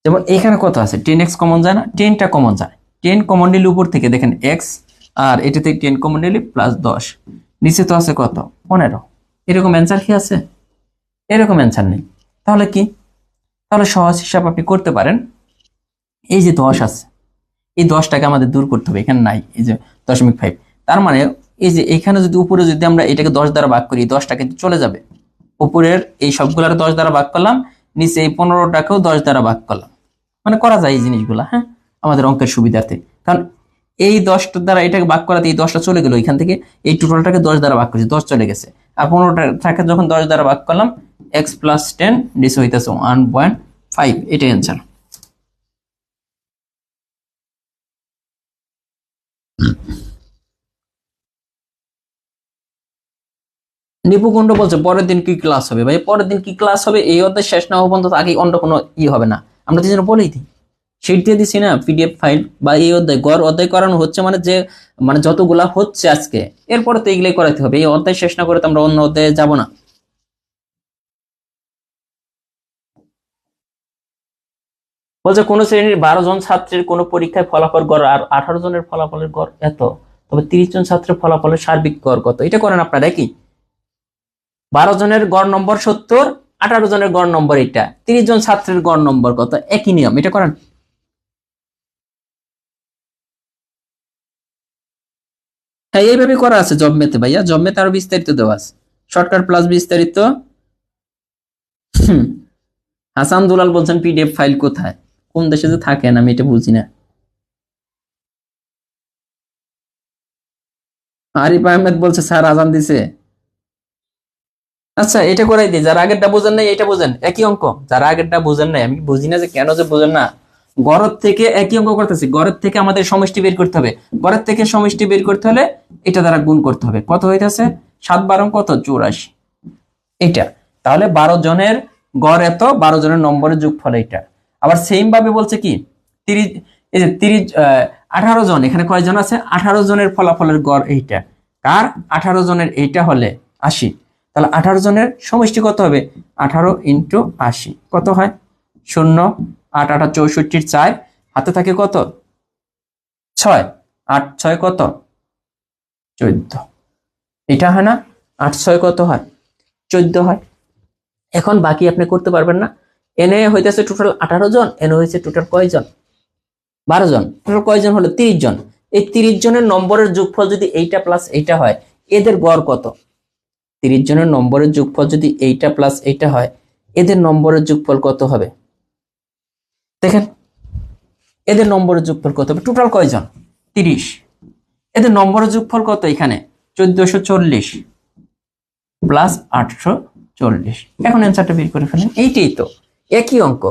Speaker 1: যেমন এখানে কত আছে, 10x কমন যায় না, 10টা কমন যায়। 10 কমন নিলে উপর থেকে দেখেন x, আর এটা থেকে 10 কমন নিলে প্লাস 10, নিচে তো আছে কত, 15। এরকম অ্যান্সার কি আছে, এরকম অ্যান্সার নেই। তাহলে কি, তাহলে সহজ হিসাব আপনি করতে পারেন। এই যে 10 আছে, এই 10টাকে আমাদের দূর করতে হবে, এখানে নাই, এই যে 0.5। তার মানে এই যে এখানে যদি উপরে যদি আমরা এটাকে 10 দ্বারা ভাগ করি, 10টা কিন্তু চলে যাবে। উপরের এই সবগুলার 10 দ্বারা ভাগ করলাম, নিচে এই 15টাকেও 10 দ্বারা ভাগ করলাম। মানে করা যায় এই জিনিসগুলা। হ্যাঁ, আমাদের অঙ্কের সুবিধার্থে, কারণ এই 10টার দ্বারা এটাকে ভাগ করাতে এই 10টা চলে গেল এখান থেকে, এই টোটালটাকে 10 দ্বারা ভাগ করেছি, 10 চলে গেছে। আর 15টাকে যখন 10 দ্বারা ভাগ করলাম, x প্লাস 10 ডিস হইতেছে 1.5, এটাই অ্যান্সার। নিপুকুণ্ড বলছে পরের দিন কি ক্লাস হবে। ভাই পরের দিন কি ক্লাস হবে, এই অধ্যায় শেষ না হওয়া পর্যন্ত আগে অন্য কোনো হবে না। আমরা তো যেন বলেই দিই, শিট দিয়ে দিছি না পিডিএফ ফাইল, বা এই অধ্যায় গড় অধ্যায় করানো হচ্ছে, মানে যে মানে যতগুলা হচ্ছে আজকে, এরপরে তো এগুলাই করাতে হবে। এই অধ্যায় শেষ না করে তো আমরা অন্য অধ্যায়ে যাব না। বলছে কোন শ্রেণীর 12 জন ছাত্রের কোন পরীক্ষায় ফলাফল গড় আর 18 জনের ফলাফলের গড় এত, তবে 30 জন ছাত্রের ফলাফলের সার্বিক গড় কত। এটা করেন আপনারা কি, 12 জনের গড় নম্বর 70, 18 জনের গড় নম্বর এটা, 30 জন ছাত্রের গড় নম্বর কত, একই নিয়ম, এটা করেন। হ্যাঁ, এইভাবে করা আছে জব মেতে ভাইয়া, জব মেতে আরো বিস্তারিত দেওয়া আছে, শর্টকাট প্লাস বিস্তারিত। হাসান দুলাল বলছেন পিডিএফ ফাইল কোথায়, কোন দেশে যে থাকেন আমি এটা বুঝি না। আরিফ আহমেদ বলছে স্যার আজান দিছে। আচ্ছা, এটা করাই দিই, যারা আগেরটা বুঝেন নাই এটা বুঝেন, একই অঙ্ক। যারা আগেরটা বুঝেন নাই, আমি বুঝি না যে কেন যে বুঝেন না। গড়ের থেকে একই অঙ্ক করতেছি, গড়ের থেকে আমাদের সমষ্টি বের করতে হবে। গড়ের থেকে সমষ্টি বের করতে হলে এটা দ্বারা গুণ করতে হবে। কত হইতেছে, 7 12 কত, 84, এটা। তাহলে 12 জনের গড় এত, 12 জনের নম্বরের যোগফল এটা। আবার সেম ভাবে বলছে কি 30, এই যে 30 18 জন, এখানে কয়জন আছে, 18 জনের ফলাফলের গড় এইটা। কার, 18 জনের এইটা হলে 80। তাহলে 18 জনের সমষ্টি কত হবে, 18 ইন্টু 80 কত হয়, 0, 8 8 64, 4 হাতে থাকে কত, 6, 8 6 কত, 14। এটা হয় না, 8 6 কত হয়, 14 হয়। এখন বাকি আপনি করতে পারবেন না। এনে হইতেছে টোটাল 18 জন, এনে হয়েছে টোটাল কয়জন, 12 জন। টোটাল কয়জন হলো, 30 জন। এই 30 জনের নম্বরের যোগফল যদি এইটা প্লাস এইটা হয়, এদের গড় কত। 30 জনের নম্বরের যোগফল যদি এইটা প্লাস এইটা হয়, এদের নম্বরের যোগফল কত হবে। দেখেন এদের নম্বরের যোগফল কত হবে, টোটাল কয়জন, 30, এদের নম্বরের যোগফল কত, এখানে 1440 প্লাস 840। এখন অ্যান্সারটা বের করে ফেলেন, এইটাই তো একই অঙ্ক।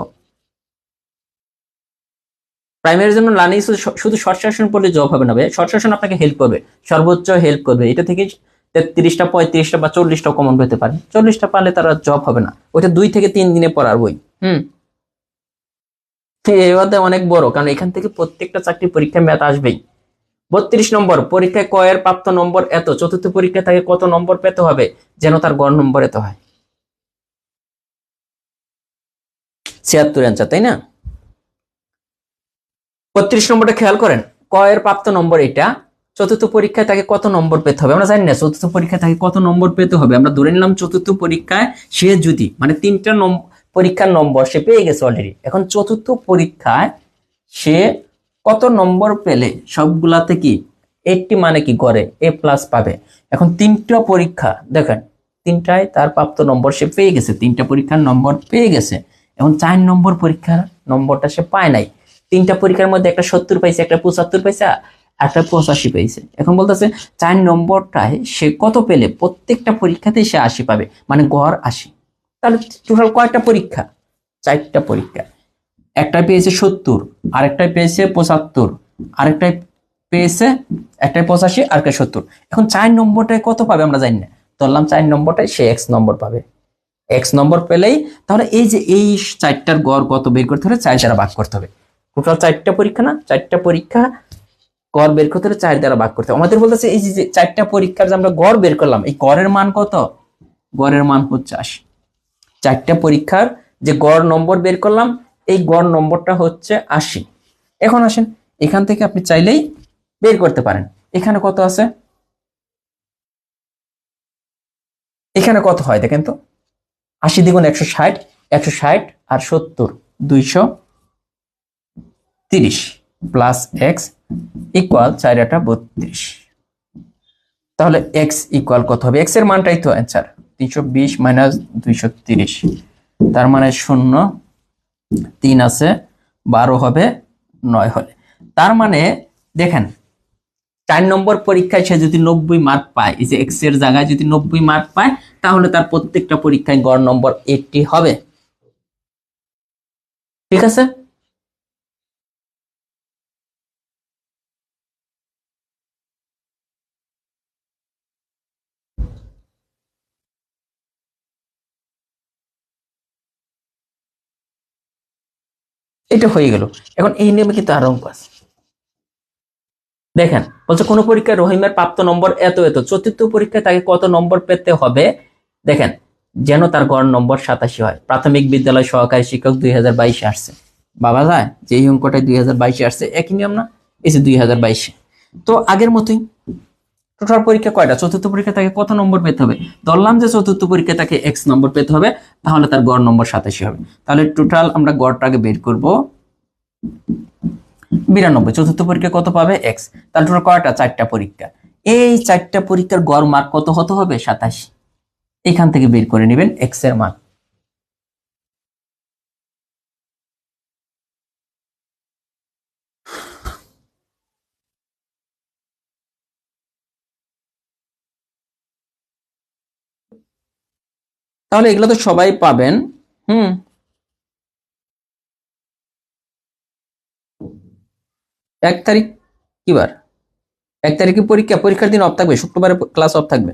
Speaker 1: প্রাইমারির জন্য লার্নিং শুধু শর্ট সেশন পড়লে জব হবে না ভাই, শর্ট সেশন আপনাকে হেল্প করবে, সর্বোচ্চ হেল্প করবে। এটা থেকে 33টা 35টা বা 40টা কমন পেতে পারে, 40টা পারলে তারা জব হবে না, ওইটা 2 থেকে 3 দিনে পড়ার বই। এবার অনেক বড়, কারণ এখান থেকে প্রত্যেকটা চাকরি পরীক্ষায় ম্যাথ আসবেই। 32 নম্বর পরীক্ষায় কয়ের প্রাপ্ত নম্বর এত, চতুর্থ পরীক্ষা তাকে কত নম্বর পেতে হবে যেন তার গড় নম্বর এত হয়? 76 অ্যান্সার, তাই না? 32 নম্বরটা খেয়াল করেন, কয়ের প্রাপ্ত নম্বর এটা, চতুর্থ পরীক্ষায় তাকে কত নম্বর পেতে হবে আমরা জানি না, চতুর্থ পরীক্ষায় তাকে কত নম্বর পেতে হবে আমরা ধরে নিলাম চতুর্থ পরীক্ষায় সে যদি মানে 3টা পরীক্ষার নম্বর সে পেয়ে গেছে অলরেডি, এখন চতুর্থ পরীক্ষায় সে কত নম্বর পেলে সবগুলাতে কি 80 মানে কি গড়ে A+ পাবে। এখন 3টা পরীক্ষা দেখেন, 3টায় তার প্রাপ্ত নম্বর সে পেয়ে গেছে, 3টা পরীক্ষার নম্বর পেয়ে গেছে, এখন 4 নম্বর পরীক্ষার নম্বরটা সে পায় নাই। 3টা পরীক্ষার মধ্যে একটা 70 পাইছে, একটা 75 পাইছে, একটা 85 পাইছে। এখন বলতেছে 4 নম্বরটায় সে কত পেলে প্রত্যেকটা পরীক্ষাতেই সে 80 পাবে, মানে গড় 80। তাহলে টোটাল কয়টা পরীক্ষা? 4টা পরীক্ষা। একটাই পেয়েছে 70, আরেকটাই পেয়েছে 75, আরেকটাই পেয়েছে একটাই 85, আরেকটাই 70। এখন 4 নম্বরটায় কত পাবে আমরা জানি না, ধরলাম 4 নম্বরটায় সে X নম্বর পাবে। X নম্বর পেলেই তাহলে এই যে এই 4টার গড় কত বের করতে হবে, 4 দ্বারা ভাগ করতে হবে। টোটাল 4টা পরীক্ষা না, 4টা পরীক্ষা গড় বের করতে হলে 4 দ্বারা ভাগ করতে হবে। আমাদের বলতেছে এই যে 4টা পরীক্ষার যে আমরা গড় বের করলাম, এই গড়ের মান কত? গড়ের মান হচ্ছে 80। 4টা পরীক্ষার যে গড় নম্বর বের করলাম, এই গড় নম্বরটা হচ্ছে 80। এখন আসেন, এখান থেকে আপনি চাইলেই বের করতে পারেন এখানে কত আছে, এখানে কত হয় দেখেন তো, 80 দ্বিগুণ 160, 160 আর 70 230 প্লাস এক্স ইকুয়াল 4 8 32। তাহলে এক্স ইকুয়াল কত হবে? এক্স এর মানটাই তো অ্যান্সার, 320 মাইনাস 230, তার মানে 0, 3 আছে, 12 হবে, 9 হলে। তার মানে দেখেন 4 নম্বর পরীক্ষায় সে যদি 90 মার্ক পায়, এই যে এক্স এর জায়গায় যদি 90 মার্ক পায়, তাহলে তার প্রত্যেকটা পরীক্ষায় গড় নম্বর 80 হবে। ঠিক আছে? এটা হয়ে গেল। এখন এই নিয়মে কিন্তু আরো অঙ্ক আছে। দেখেন বলছে কোন পরীক্ষায় রহিমের প্রাপ্ত নম্বর এত এত, চতুর্থ পরীক্ষায় তাকে কত নম্বর পেতে হবে দেখেন যেন তার গড় নম্বর 87 হয়। প্রাথমিক বিদ্যালয় সহকারী শিক্ষক 2022 আসছে, বাবা যায় যে এই অঙ্কটাই 2022 আসছে, একই নিয়ম না, এই যে 2022। তো আগের মতোই টোটাল পরীক্ষা কয়টা, চতুর্থ পরীক্ষা তাকে কত নম্বর পেতে হবে, ধরলাম যে চতুর্থ পরীক্ষা তাকে X নম্বর পেতে হবে, তাহলে তার গড় নম্বর 87 হবে। তাহলে টোটাল আমরা গড়টাকে বের করব 92, চতুর্থ পরীক্ষা কত পাবে X, তার টোটাল কয়টা, 4টা পরীক্ষা, এই 4টা পরীক্ষার গড় মার্ক কত হতে হবে, 27। এখান থেকে বের করে নেবেন X এর মান। তাহলে এগুলো তো সবাই পাবেন। হুম 1 তারিখ কি বার, 1 তারিখে পরীক্ষা, পরীক্ষার দিন অফ থাকবে, শুক্রবারে ক্লাস অফ থাকবে।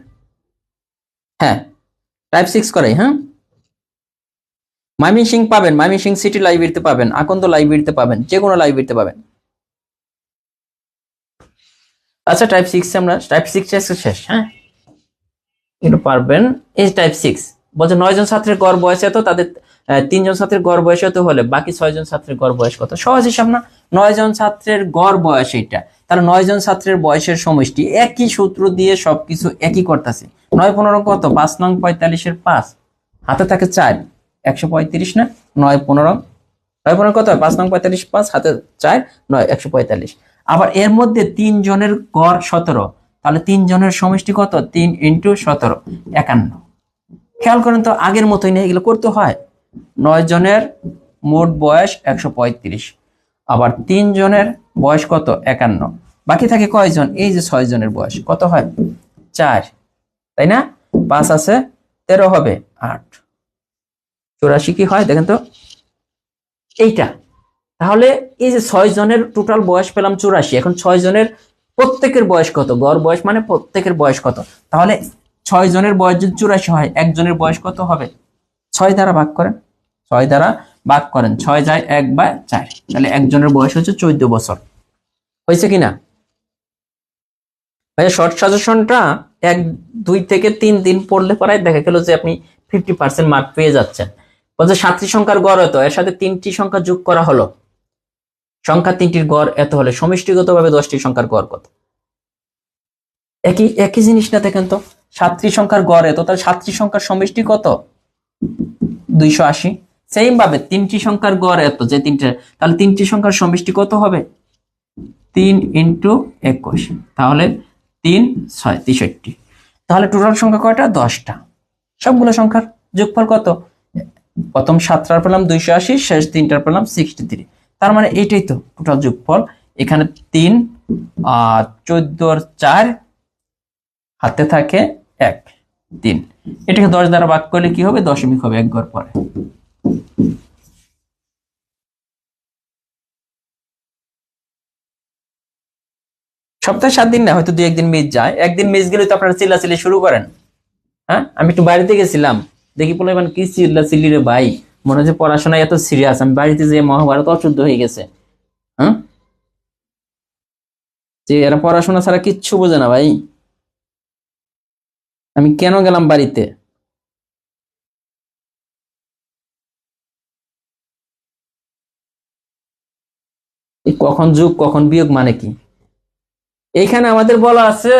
Speaker 1: হ্যাঁ টাইপ 6 করাই। হ্যাঁ ময়মনসিংহ পাবেন, ময়মনসিংহ সিটি লাইব্রেরিতে পাবেন, আকন্দ লাইব্রেরিতে পাবেন, যে কোনো লাইব্রেরিতে পাবেন। আচ্ছা টাইপ 6 আমরা টাইপ 6 শেষ। হ্যাঁ এটা পারবেন। এই টাইপ 6 বলছে 9 জন ছাত্রের গড় বয়স এত, তাদের 3 জন ছাত্রের গড় বয়স এত হলে বাকি 6 জন ছাত্রের গড় বয়স কত? সহজ হিসাব না, 9 জন ছাত্রের গড় বয়স এটা, তাহলে 9 জন ছাত্রের বয়সের সমষ্টি, একই সূত্র দিয়ে সবকিছু একই করতেছে। 9 15 কত, 5 নং 45 এর 5, হাতে থাকে 4, 135 না, 9 15, 9 15 কত হয়, 5 নং 45 5, হাতে 4, 9 145। আবার এর মধ্যে 3 জনের গড় 17, তাহলে 3 জনের সমষ্টি কত, 3 × 17 51। খেয়াল করেন তো আগের মতোই না, এগুলো করতে হয়। 9 জনের মোট বয়স 135, আবার 3 জনের বয়স কত, 51, বাকি থাকে কয়জন, এই যে 6 জনের বয়স কত হয়, 4, তাই না, 5 আছে, 13 হবে 8, 84 কি হয় দেখেন তো, এইটা তাহলে এই যে 6 জনের টোটাল বয়স পেলাম 84, এখন 6 জনের প্রত্যেকের বয়স কত, গড় বয়স মানে প্রত্যেকের বয়স কত, তাহলে 6 জনের বয়স যদি 84 হয়, একজনের বয়স কত হবে? 6 দ্বারা ভাগ করেন, 6 দ্বারা ভাগ করেন, 6 যায় 1/4, তাহলে একজনের বয়স হচ্ছে 14 বছর। হয়েছে কিনা ভাই? শর্ট সাজেশনটা 1 2 থেকে 3 দিন পড়লে পরে দেখা গেল যে আপনি 50% মার্ক পেয়ে যাচ্ছেন। বলছে 7টি সংখ্যার গড় এত, এর সাথে 3টি সংখ্যা যোগ করা হলো, সংখ্যা 3টির গড় এত হলে সমষ্টিগতভাবে 10টি সংখ্যার গড় কত? একই একই জিনিস না, দেখেন তো, 7টি সংখ্যার গড় এত, তাহলে 7টি সংখ্যার সমষ্টি কত? 280। সেম ভাবে 3টি সংখ্যার গড় এত, যে 3টে, তাহলে 3টি সংখ্যার সমষ্টি কত হবে? 3 × 21, তাহলে 3 6 63। তাহলে টোটাল সংখ্যা কয়টা? 10টা। সবগুলো সংখ্যার যোগফল কত? প্রথম 7টার পেলাম 280, শেষ 3টার পেলাম 63। তার মানে এটাই তো টোটাল যোগফল। এখানে 3 আর 14 আর 4, হাতে থাকে 1 3, এটাকে 10 দ্বারা ভাগ করলে কি হবে? দশমিক হবে 1 ঘর পরে। সপ্তাহে 7 দিন না, হয়তো 2-1 দিন মিস যায়, একদিন মিস গেলে তো আপনারা চিল্লাচিল্লি শুরু করেন। হ্যাঁ, আমি একটু বাড়িতে গেছিলাম, দেখি বলে কি চিল্লাচিল্লি রে ভাই, মনে হচ্ছে পড়াশোনায় এত সিরিয়াস। আমি বাড়িতে যে মহাভারত অশুদ্ধ হয়ে গেছে। হ্যাঁ, যে এরা পড়াশোনা ছাড়া কিচ্ছু বোঝে না ভাই। আমি কেন গেলাম বাড়িতে? এই কখন যোগ কখন বিয়োগ মানে কি? এইখানে আমাদের বলা আছে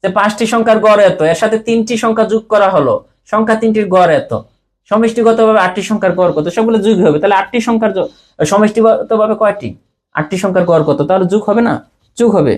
Speaker 1: যে 5টি সংখ্যার গড় এত, এর সাথে 3টি সংখ্যা যোগ করা হলো, সংখ্যা 3টির গড় এত, সমষ্টিগতভাবে 8টি সংখ্যার গড় কত? সবগুলো যোগ হবে, তাহলে 8টি সংখ্যার সমষ্টিগতভাবে কয়টি? 8টি সংখ্যার গড় কত? তাহলে যোগ হবে না? যোগ হবে।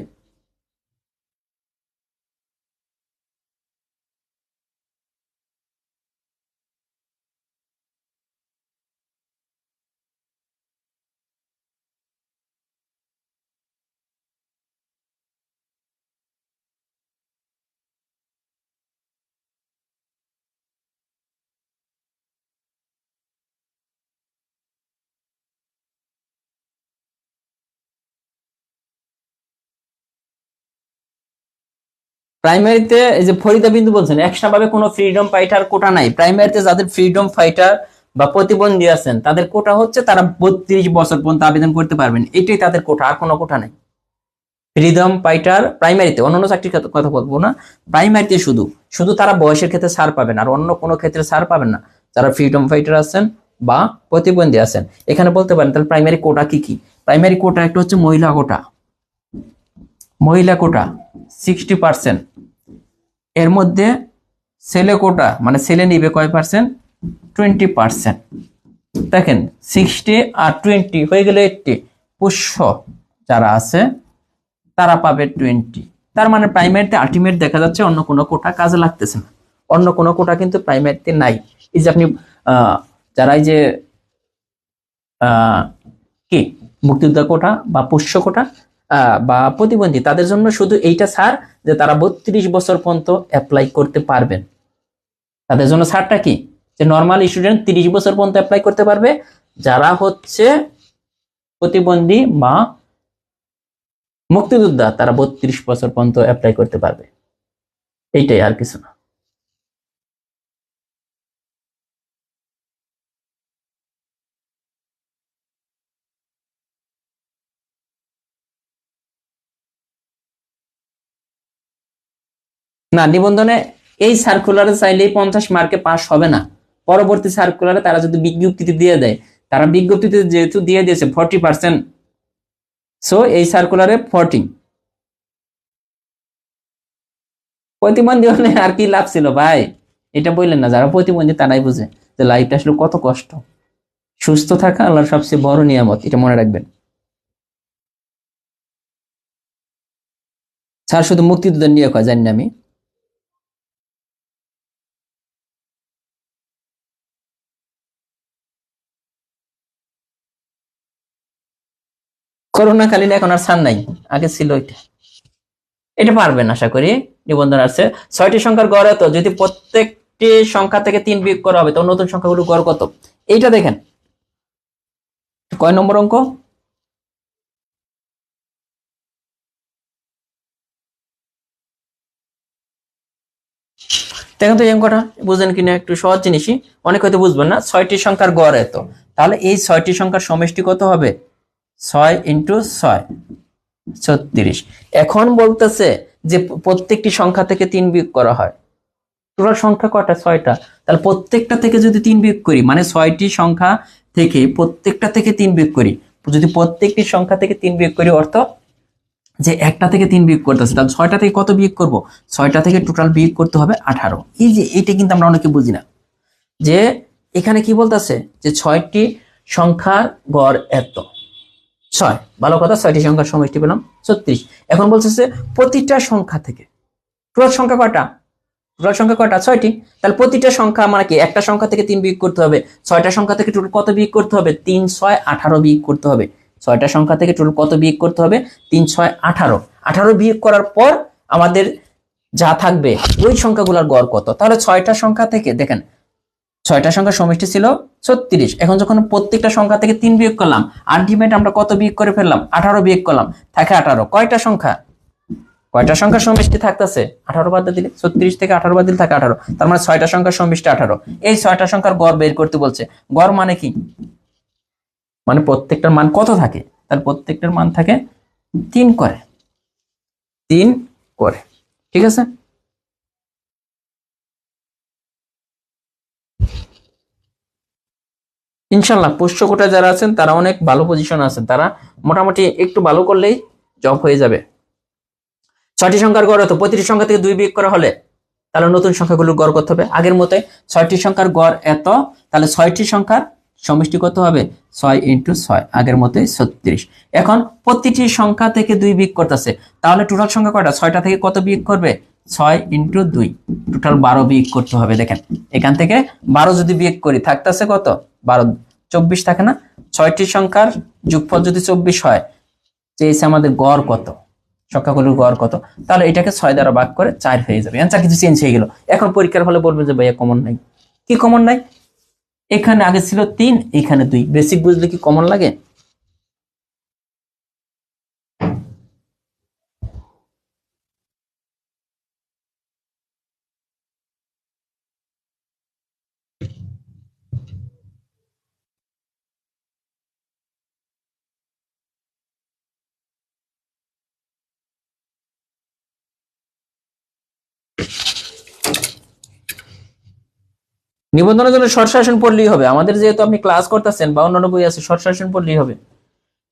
Speaker 1: প্রাইমারিতে এই যে ফরিদা বিন্দু বলছেন, এক্সট্রা ভাবে কোনো ফ্রিডম ফাইটার কোটা নাই। প্রাইমারিতে যাদের ফ্রিডম ফাইটার বা প্রতিবন্ধী আছেন তাদের কোটা হচ্ছে তারা 32 বছর পর্যন্ত আবেদন করতে পারবেন, এটাই তাদের কোটা, আর কোনো কোটা নাই। ফ্রিডম ফাইটার প্রাইমারিতে, অন্যান্য চাকরির কথা বলবো না, প্রাইমারিতে শুধু শুধু তারা বয়সের ক্ষেত্রে ছাড় পাবেন, আর অন্য কোনো ক্ষেত্রে ছাড় পাবেন না যারা ফ্রিডম ফাইটার আছেন বা প্রতিবন্ধী আছেন। এখানে বলতে পারেন তাহলে প্রাইমারি কোটা কি কি? প্রাইমারি কোটা একটা হচ্ছে মহিলা কোটা, মহিলা কোটা 60%। এর মধ্যে ছেলে কোটা, মানে ছেলে নিবে কয় পার্সেন্ট? 20%। দেখেন 60 আর 20 হয়ে গেলে 80, পুষ্য যারা আছে তারা পাবে 20। তার মানে প্রাইমারিতে আলটিমেট দেখা যাচ্ছে অন্য কোনো কোটা কাজে লাগতেছে না, অন্য কোনো কোটা কিন্তু প্রাইমারিতে নাই। এই যে আপনি যারা এই যে কি মুক্তিযোদ্ধা কোটা বা পুষ্য কোটা বা প্রতিবন্ধী, তাদের জন্য শুধু এইটা ছাড় যে তারা 32 বছর পর্যন্ত অ্যাপ্লাই করতে পারবেন। তাদের জন্য ছাড়টা কি? যে নর্মাল স্টুডেন্ট 30 বছর পর্যন্ত অ্যাপ্লাই করতে পারবে, যারা হচ্ছে প্রতিবন্ধী বা মুক্তিযোদ্ধা তারা 32 বছর পর্যন্ত অ্যাপ্লাই করতে পারবে, এইটাই, আর কিছু না। না, নিবন্ধনে এই সার্কুলারে চাইলেই 50 মার্কে পাস হবে না। পরবর্তী সার্কুলারে তারা যদি বিজ্ঞপ্তিতে দিয়ে দেয়, তারা বিজ্ঞপ্তিতে যেহেতু দিয়ে দিয়েছে 40%, সো এই সার্কুলারে 40। প্রতিবন্ধী হলে আর কি লাভ ছিল ভাই? এটা বললেন না, যারা প্রতিবন্ধী তারাই বুঝে যে লাইফটা আসলে কত কষ্ট। সুস্থ থাকা আল্লাহর সবচেয়ে বড় নিয়ামত, এটা মনে রাখবেন। স্যার শুধু মুক্তিযোদ্ধা নিয়ে কয় জানি না আমি। করোনা কালীন এখন আর ছাড় নাই, আগে ছিল এটা। এটা পারবেন আশা করি। নিবন্ধন আছে 6টি সংখ্যার গড় এত, যদি প্রত্যেকটি সংখ্যা থেকে 3 বিয়োগ করা হবে তো নতুন সংখ্যাগুলো গড় কত? এইটা দেখেন কয় নম্বর অঙ্ক? দেখেন তো এই অঙ্কটা বুঝেন কিনা, একটু সহজ জিনিসই, অনেক হয়তো বুঝবেন না। 6টি সংখ্যার গড় এত, তাহলে এই 6টি সংখ্যার সমষ্টি কত হবে? 6 × 6 36। এখন বলতেছে যে প্রত্যেকটি সংখ্যা থেকে 3 বিয়োগ করা হয়। টোটাল সংখ্যা কয়টা? 6টা। তাহলে প্রত্যেকটা থেকে যদি 3 বিয়োগ করি, মানে 6টি সংখ্যা থেকে প্রত্যেকটা থেকে 3 বিয়োগ করি, যদি প্রত্যেকটি সংখ্যা থেকে 3 বিয়োগ করি অর্থ যে একটা থেকে 3 বিয়োগ করতেছে, তাহলে 6টা থেকে কত বিয়োগ করব? 6টা থেকে টোটাল বিয়োগ করতে হবে 18। এই যে এটা কিন্তু আমরা অনেকে বুঝি না, যে এখানে কি বলতেছে যে 6টি সংখ্যার গড় এত। 6, ভালো কথা, 6টি সংখ্যার সমষ্টি পেলাম 36। এখন বলতেছে প্রতিটা সংখ্যা থেকে, টোটাল সংখ্যা কয়টা? টোটাল সংখ্যা কয়টা? 6টি। তাহলে প্রতিটা সংখ্যা মানে কি, একটা সংখ্যা থেকে 3 বিয়োগ করতে হবে। 6টা সংখ্যা থেকে টোটাল কত বিয়োগ করতে হবে? 3, 6, 18 বিয়োগ করতে হবে। 6টা সংখ্যা থেকে টোটাল কত বিয়োগ করতে হবে? 3, 6, 18। 18 বিয়োগ করার পর আমাদের যা থাকবে ওই সংখ্যাগুলোর গড় কত? তাহলে 6টা সংখ্যা থেকে দেখেন, 6টা সংখ্যার সমষ্টি ছিল 36। এখন যখন প্রত্যেকটা সংখ্যা থেকে 3 বিয়োগ করলাম, আলটিমেট আমরা কত বিয়োগ করে ফেললাম? 18 বিয়োগ করলাম, থাকে 18। কয়টা সংখ্যা? কয়টা সংখ্যার সমষ্টি থাকতেছে? 18 বাদ দিলে, 36 থেকে 18 বাদ দিলে থাকে 18। তার মানে 6টা সংখ্যার সমষ্টি 18। এই 6টা সংখ্যার গড় বের করতে বলছে। গড় মানে কি? মানে প্রত্যেকটার মান কত থাকে? তার প্রত্যেকটার মান থাকে 3 করে, 3 করে। ঠিক আছে? ইনশাল্লাহ পোষ্য কোটায় যারা আছেন তারা অনেক ভালো পজিশন আছেন, তারা মোটামুটি একটু ভালো করলেই জব হয়ে যাবে। 6টি সংখ্যার গড় হতো, প্রতিটি সংখ্যা থেকে 2 বিয়োগ করা হলে তাহলে নতুন সংখ্যাগুলোর গড় করতে হবে। আগের মতে 6টি সংখ্যার গড় এত, তাহলে 6টি সংখ্যার সমষ্টি কত হবে? 6 × 6, আগের মতোই 36। এখন প্রতিটি সংখ্যা থেকে 2 বিয়োগ করতেছে, তাহলে টোটাল সংখ্যা কয়টা? 6টা থেকে কত বিয়োগ করবে? 6 × 2, টোটাল 12 বিয়োগ করতে হবে। দেখেন এখান থেকে 12 যদি বিয়োগ করি থাকতেছে কত? 12, 24 থাকে না? 6টি সংখ্যার যোগফল যদি 24 হয়, চেয়েছে আমাদের গড় কত, সংখ্যাগুলোর গড় কত। তাহলে এটাকে 6 দ্বারা ভাগ করে 4 হয়ে যাবে। অ্যান্সার কিছু চেঞ্জ হয়ে গেল। এখন পরীক্ষার হলে বলবে যে ভাইয়া কমন নাই। কি কমন নাই? এখানে আগে ছিল 3, এখানে 2। বেসিক বুঝলে কি কমন লাগে? নিবন্ধনের জন্য শর্ট শাসন পড়লেই হবে। আমাদের যেহেতু আপনি ক্লাস করতেছেন বা অন্যান্য বই আছে, শর্ট শাসন পড়লেই হবে।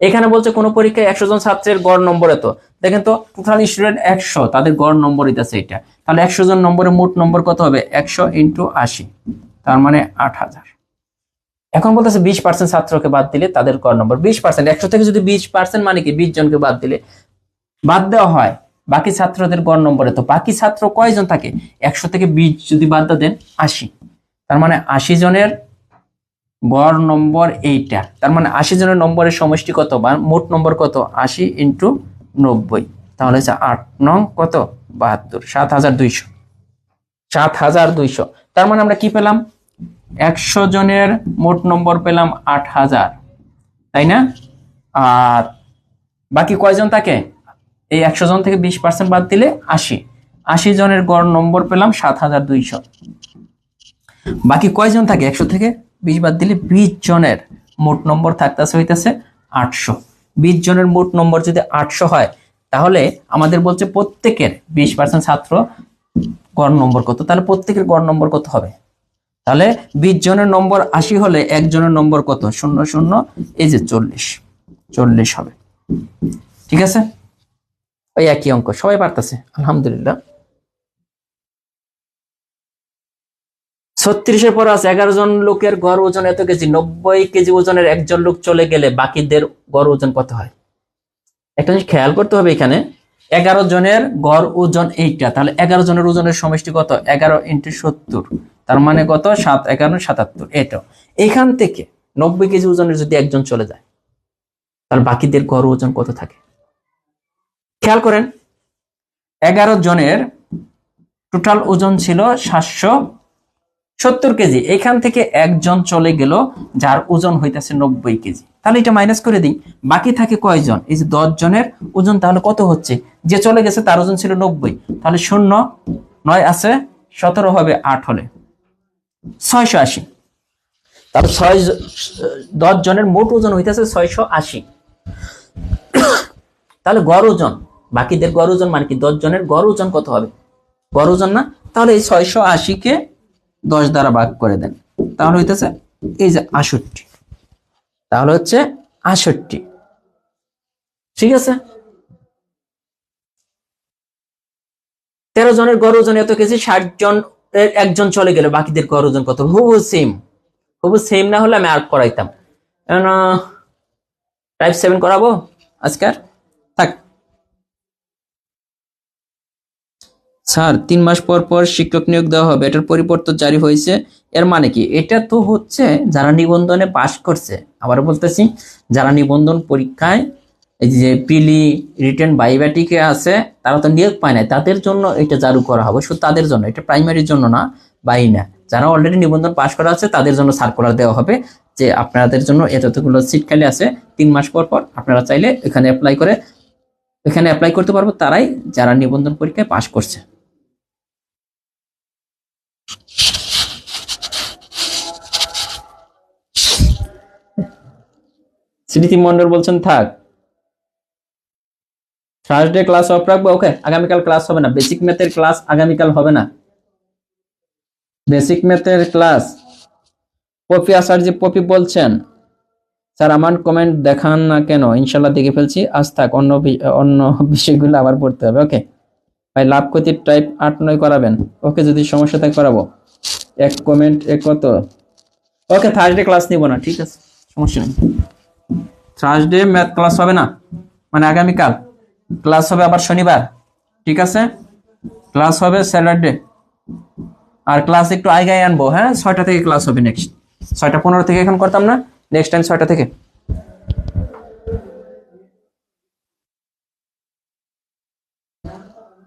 Speaker 1: এখানে বলছে কোন পরীক্ষায় 100 জন ছাত্রের গড় নম্বর এত। দেখেন তো টোটাল স্টুডেন্ট 100, তাদের গড় নম্বর দিতেছে এটা। তাহলে 100 জন নম্বরের মোট নম্বর কত হবে? 100 × 80, তার মানে 8000। এখন বলতেছে 20% ছাত্রকে বাদ দিলে তাদের গড় নম্বর 20%। 100 থেকে যদি 20% মানে কি 20 জনকে বাদ দিলে, বাদ দেওয়া হয়, বাকি ছাত্রদের গড় নম্বর এত। বাকি ছাত্র কয়জন থাকে? 100 থেকে 20 যদি বাদ দেন 80, তার মানে 80 জনের গড় নম্বর এইটা। তার মানে 80 জনের নম্বরের সমষ্টি কত বা মোট নম্বর কত? 80 × 90, তাহলে 8 নং কত? 72, 7200। 7200। তার মানে আমরা কি পেলাম? 100 জনের মোট নম্বর পেলাম 8000, তাই না? আর বাকি কয়জন থাকে? এই 100 জন থেকে 20% বাদ দিলে 80 জনের গড় নম্বর পেলাম 7200। বাকি কয়জন থাকে? 100 থেকে 20 বাদ দিলে 20 জনের মোট নম্বর থাকতেছে হইতেছে 800। 20 জনের মোট নম্বর যদি 800 হয়, তাহলে আমাদের বলছে প্রত্যেকের 20% ছাত্র গড় নম্বর কত। তাহলে প্রত্যেকের গড় নম্বর কত হবে? তাহলে 20 জনের নম্বর 80 হলে একজনের নম্বর কত? 00, এই যে 40 হবে। ঠিক আছে? ওই একই অঙ্ক, সবাই পারতেছে আলহামদুলিল্লাহ। 36-এর পর আছে 11 জন লোকের গড় ওজন এত কেজি। 90 কেজি ওজনের একজন লোক চলে গেলে বাকিদের গড় ওজন কত হয়? একটা জিনিস খেয়াল করতে হবে, এখানে 11 জনের গড় ওজন এইটা, তাহলে 11 জনের ওজনের সমষ্টি কত? 11 × 70, তার মানে কত? 7, 11, 77। এটা এখান থেকে 90 কেজি ওজনের যদি একজন চলে যায়, তাহলে বাকিদের গড় ওজন কত থাকে? খেয়াল করেন, 11 জনের টোটাল ওজন ছিল 770 কেজি। এখান থেকে একজন চলে গেল যার ওজন হইতেছে 90 কেজি। তাহলে এটা মাইনাস করে দিই, বাকি থাকে কয়জন? এই যে 10 জনের ওজন। তাহলে কত হচ্ছে? যে চলে গেছে তার ওজন ছিল 90, তাহলে 0, 9 আছে 17 হবে 8 হলে 680। তাহলে 10 জনের মোট ওজন হইতেছে 680। তাহলে গড় ওজন, বাকিদের গড় ওজন মানে কি 10 জনের গড় ওজন কত হবে? গড় ওজন না, তাহলে এই 680 কে 10 দ্বারা ভাগ করে দেন, তাহলে হইতেছে এই যে 68। তাহলে হচ্ছে 68। ঠিক আছে, 13 জনের গড় ওজন এত কেজি, 60 জন একজন চলে গেল, বাকিদের গড় ওজন কত? হুবহু সেম। হুবহু সেম না হলে আমি আর করাইতাম। টাইপ 7 করাবো আজকার, থাক। স্যার 3 মাস পর পর শিক্ষক নিয়োগ দেওয়া হবে, এটার পরিবর্তন জারি হয়েছে, এর মানে কি? এটা তো হচ্ছে যারা নিবন্ধনে পাশ করছে, আবার বলতেছি যারা নিবন্ধন পরীক্ষায় এই যে প্রিলি রিটেন বাইবাটিকে আছে, তারা তো নিয়োগ পায় না, তাদের জন্য এটা জারি করা হবে, শুধু তাদের জন্য, এটা প্রাইমারির জন্য না, বাই না। যারা অলরেডি নিবন্ধন পাশ করা আছে তাদের জন্য সার্কুলার দেওয়া হবে যে আপনাদের জন্য এতগুলো সিট খালি আছে, 3 মাস পর পর আপনারা চাইলে এখানে অ্যাপ্লাই করতে পারবো, তারাই যারা নিবন্ধন পরীক্ষায় পাশ করছে। স্মৃতি মন্ডল বলছেন থাক, থার্সডে ক্লাস অফ রাখবো। ওকে, আগামীকাল ক্লাস হবে না, বেসিক ম্যাথের ক্লাস আগামীকাল হবে না। বেসিক ম্যাথের ক্লাস পপি আসারজি পপি বলছেন স্যার আমার কমেন্ট দেখান না কেন? ইনশাল্লাহ দেখে ফেলছি, আজ থাক, অন্য বিষয়গুলো আবার পড়তে হবে। ওকে ভাই, লাভ ক্ষতির টাইপ 8-9 করাবেন। ওকে, যদি সমস্যা থাকে করাবো। এক কমেন্ট এক কত? ওকে, থার্সডে ক্লাস নিব না, ঠিক আছে, সমস্যা নেই। থার্সডে ম্যাথ ক্লাস হবে না, মানে আগামীকাল ক্লাস হবে আবার শনিবার, ঠিক আছে? ক্লাস হবে স্যাটারডে, আর ক্লাস একটু আগে আনবো। হ্যাঁ, 6টা থেকে ক্লাস হবে নেক্সট, 6টা 15 থেকে এখন করতাম না, নেক্সট টাইম 6টা থেকে।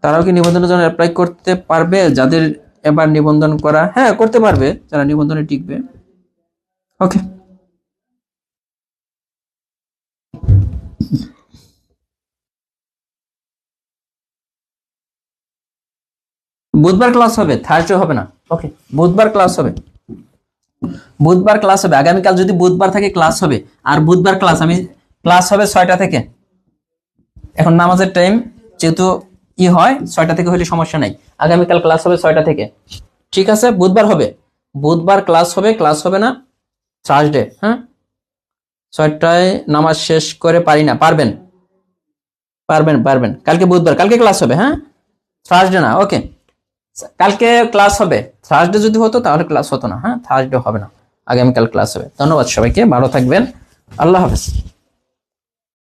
Speaker 1: তারাও কি নিবন্ধনের জন্য অ্যাপ্লাই করতে পারবে? যাদের এবার নিবন্ধন করা, হ্যাঁ করতে পারবে, যারা নিবন্ধনে টিকবে। ওকে, বুধবার ক্লাস হবে, থার্সডে হবে না। ওকে, বুধবার ক্লাস হবে, বুধবার ক্লাস হবে, আগামীকাল যদি বুধবার থাকে ক্লাস হবে, আর বুধবার ক্লাস হবে 6টা থেকে। এখন নামাজের টাইম যেহেতু হয় 6টা থেকে হলে সমস্যা নাই, আগামীকাল ক্লাস হবে 6টা থেকে, ঠিক আছে? বুধবার হবে, বুধবার ক্লাস হবে না থার্সডে। হ্যাঁ, 6টায় নামাজ শেষ করে পারি না, পারবেন কালকে বুধবার, কালকে ক্লাস হবে। হ্যাঁ, থার্সডে না। ওকে, কালকে ক্লাস হবে, থার্সডে যদি হতো তাহলে ক্লাস হতো না। হ্যাঁ, থার্সডে হবে না, আগামীকাল ক্লাস হবে। ধন্যবাদ সবাইকে, ভালো থাকবেন, আল্লাহ হাফেজ।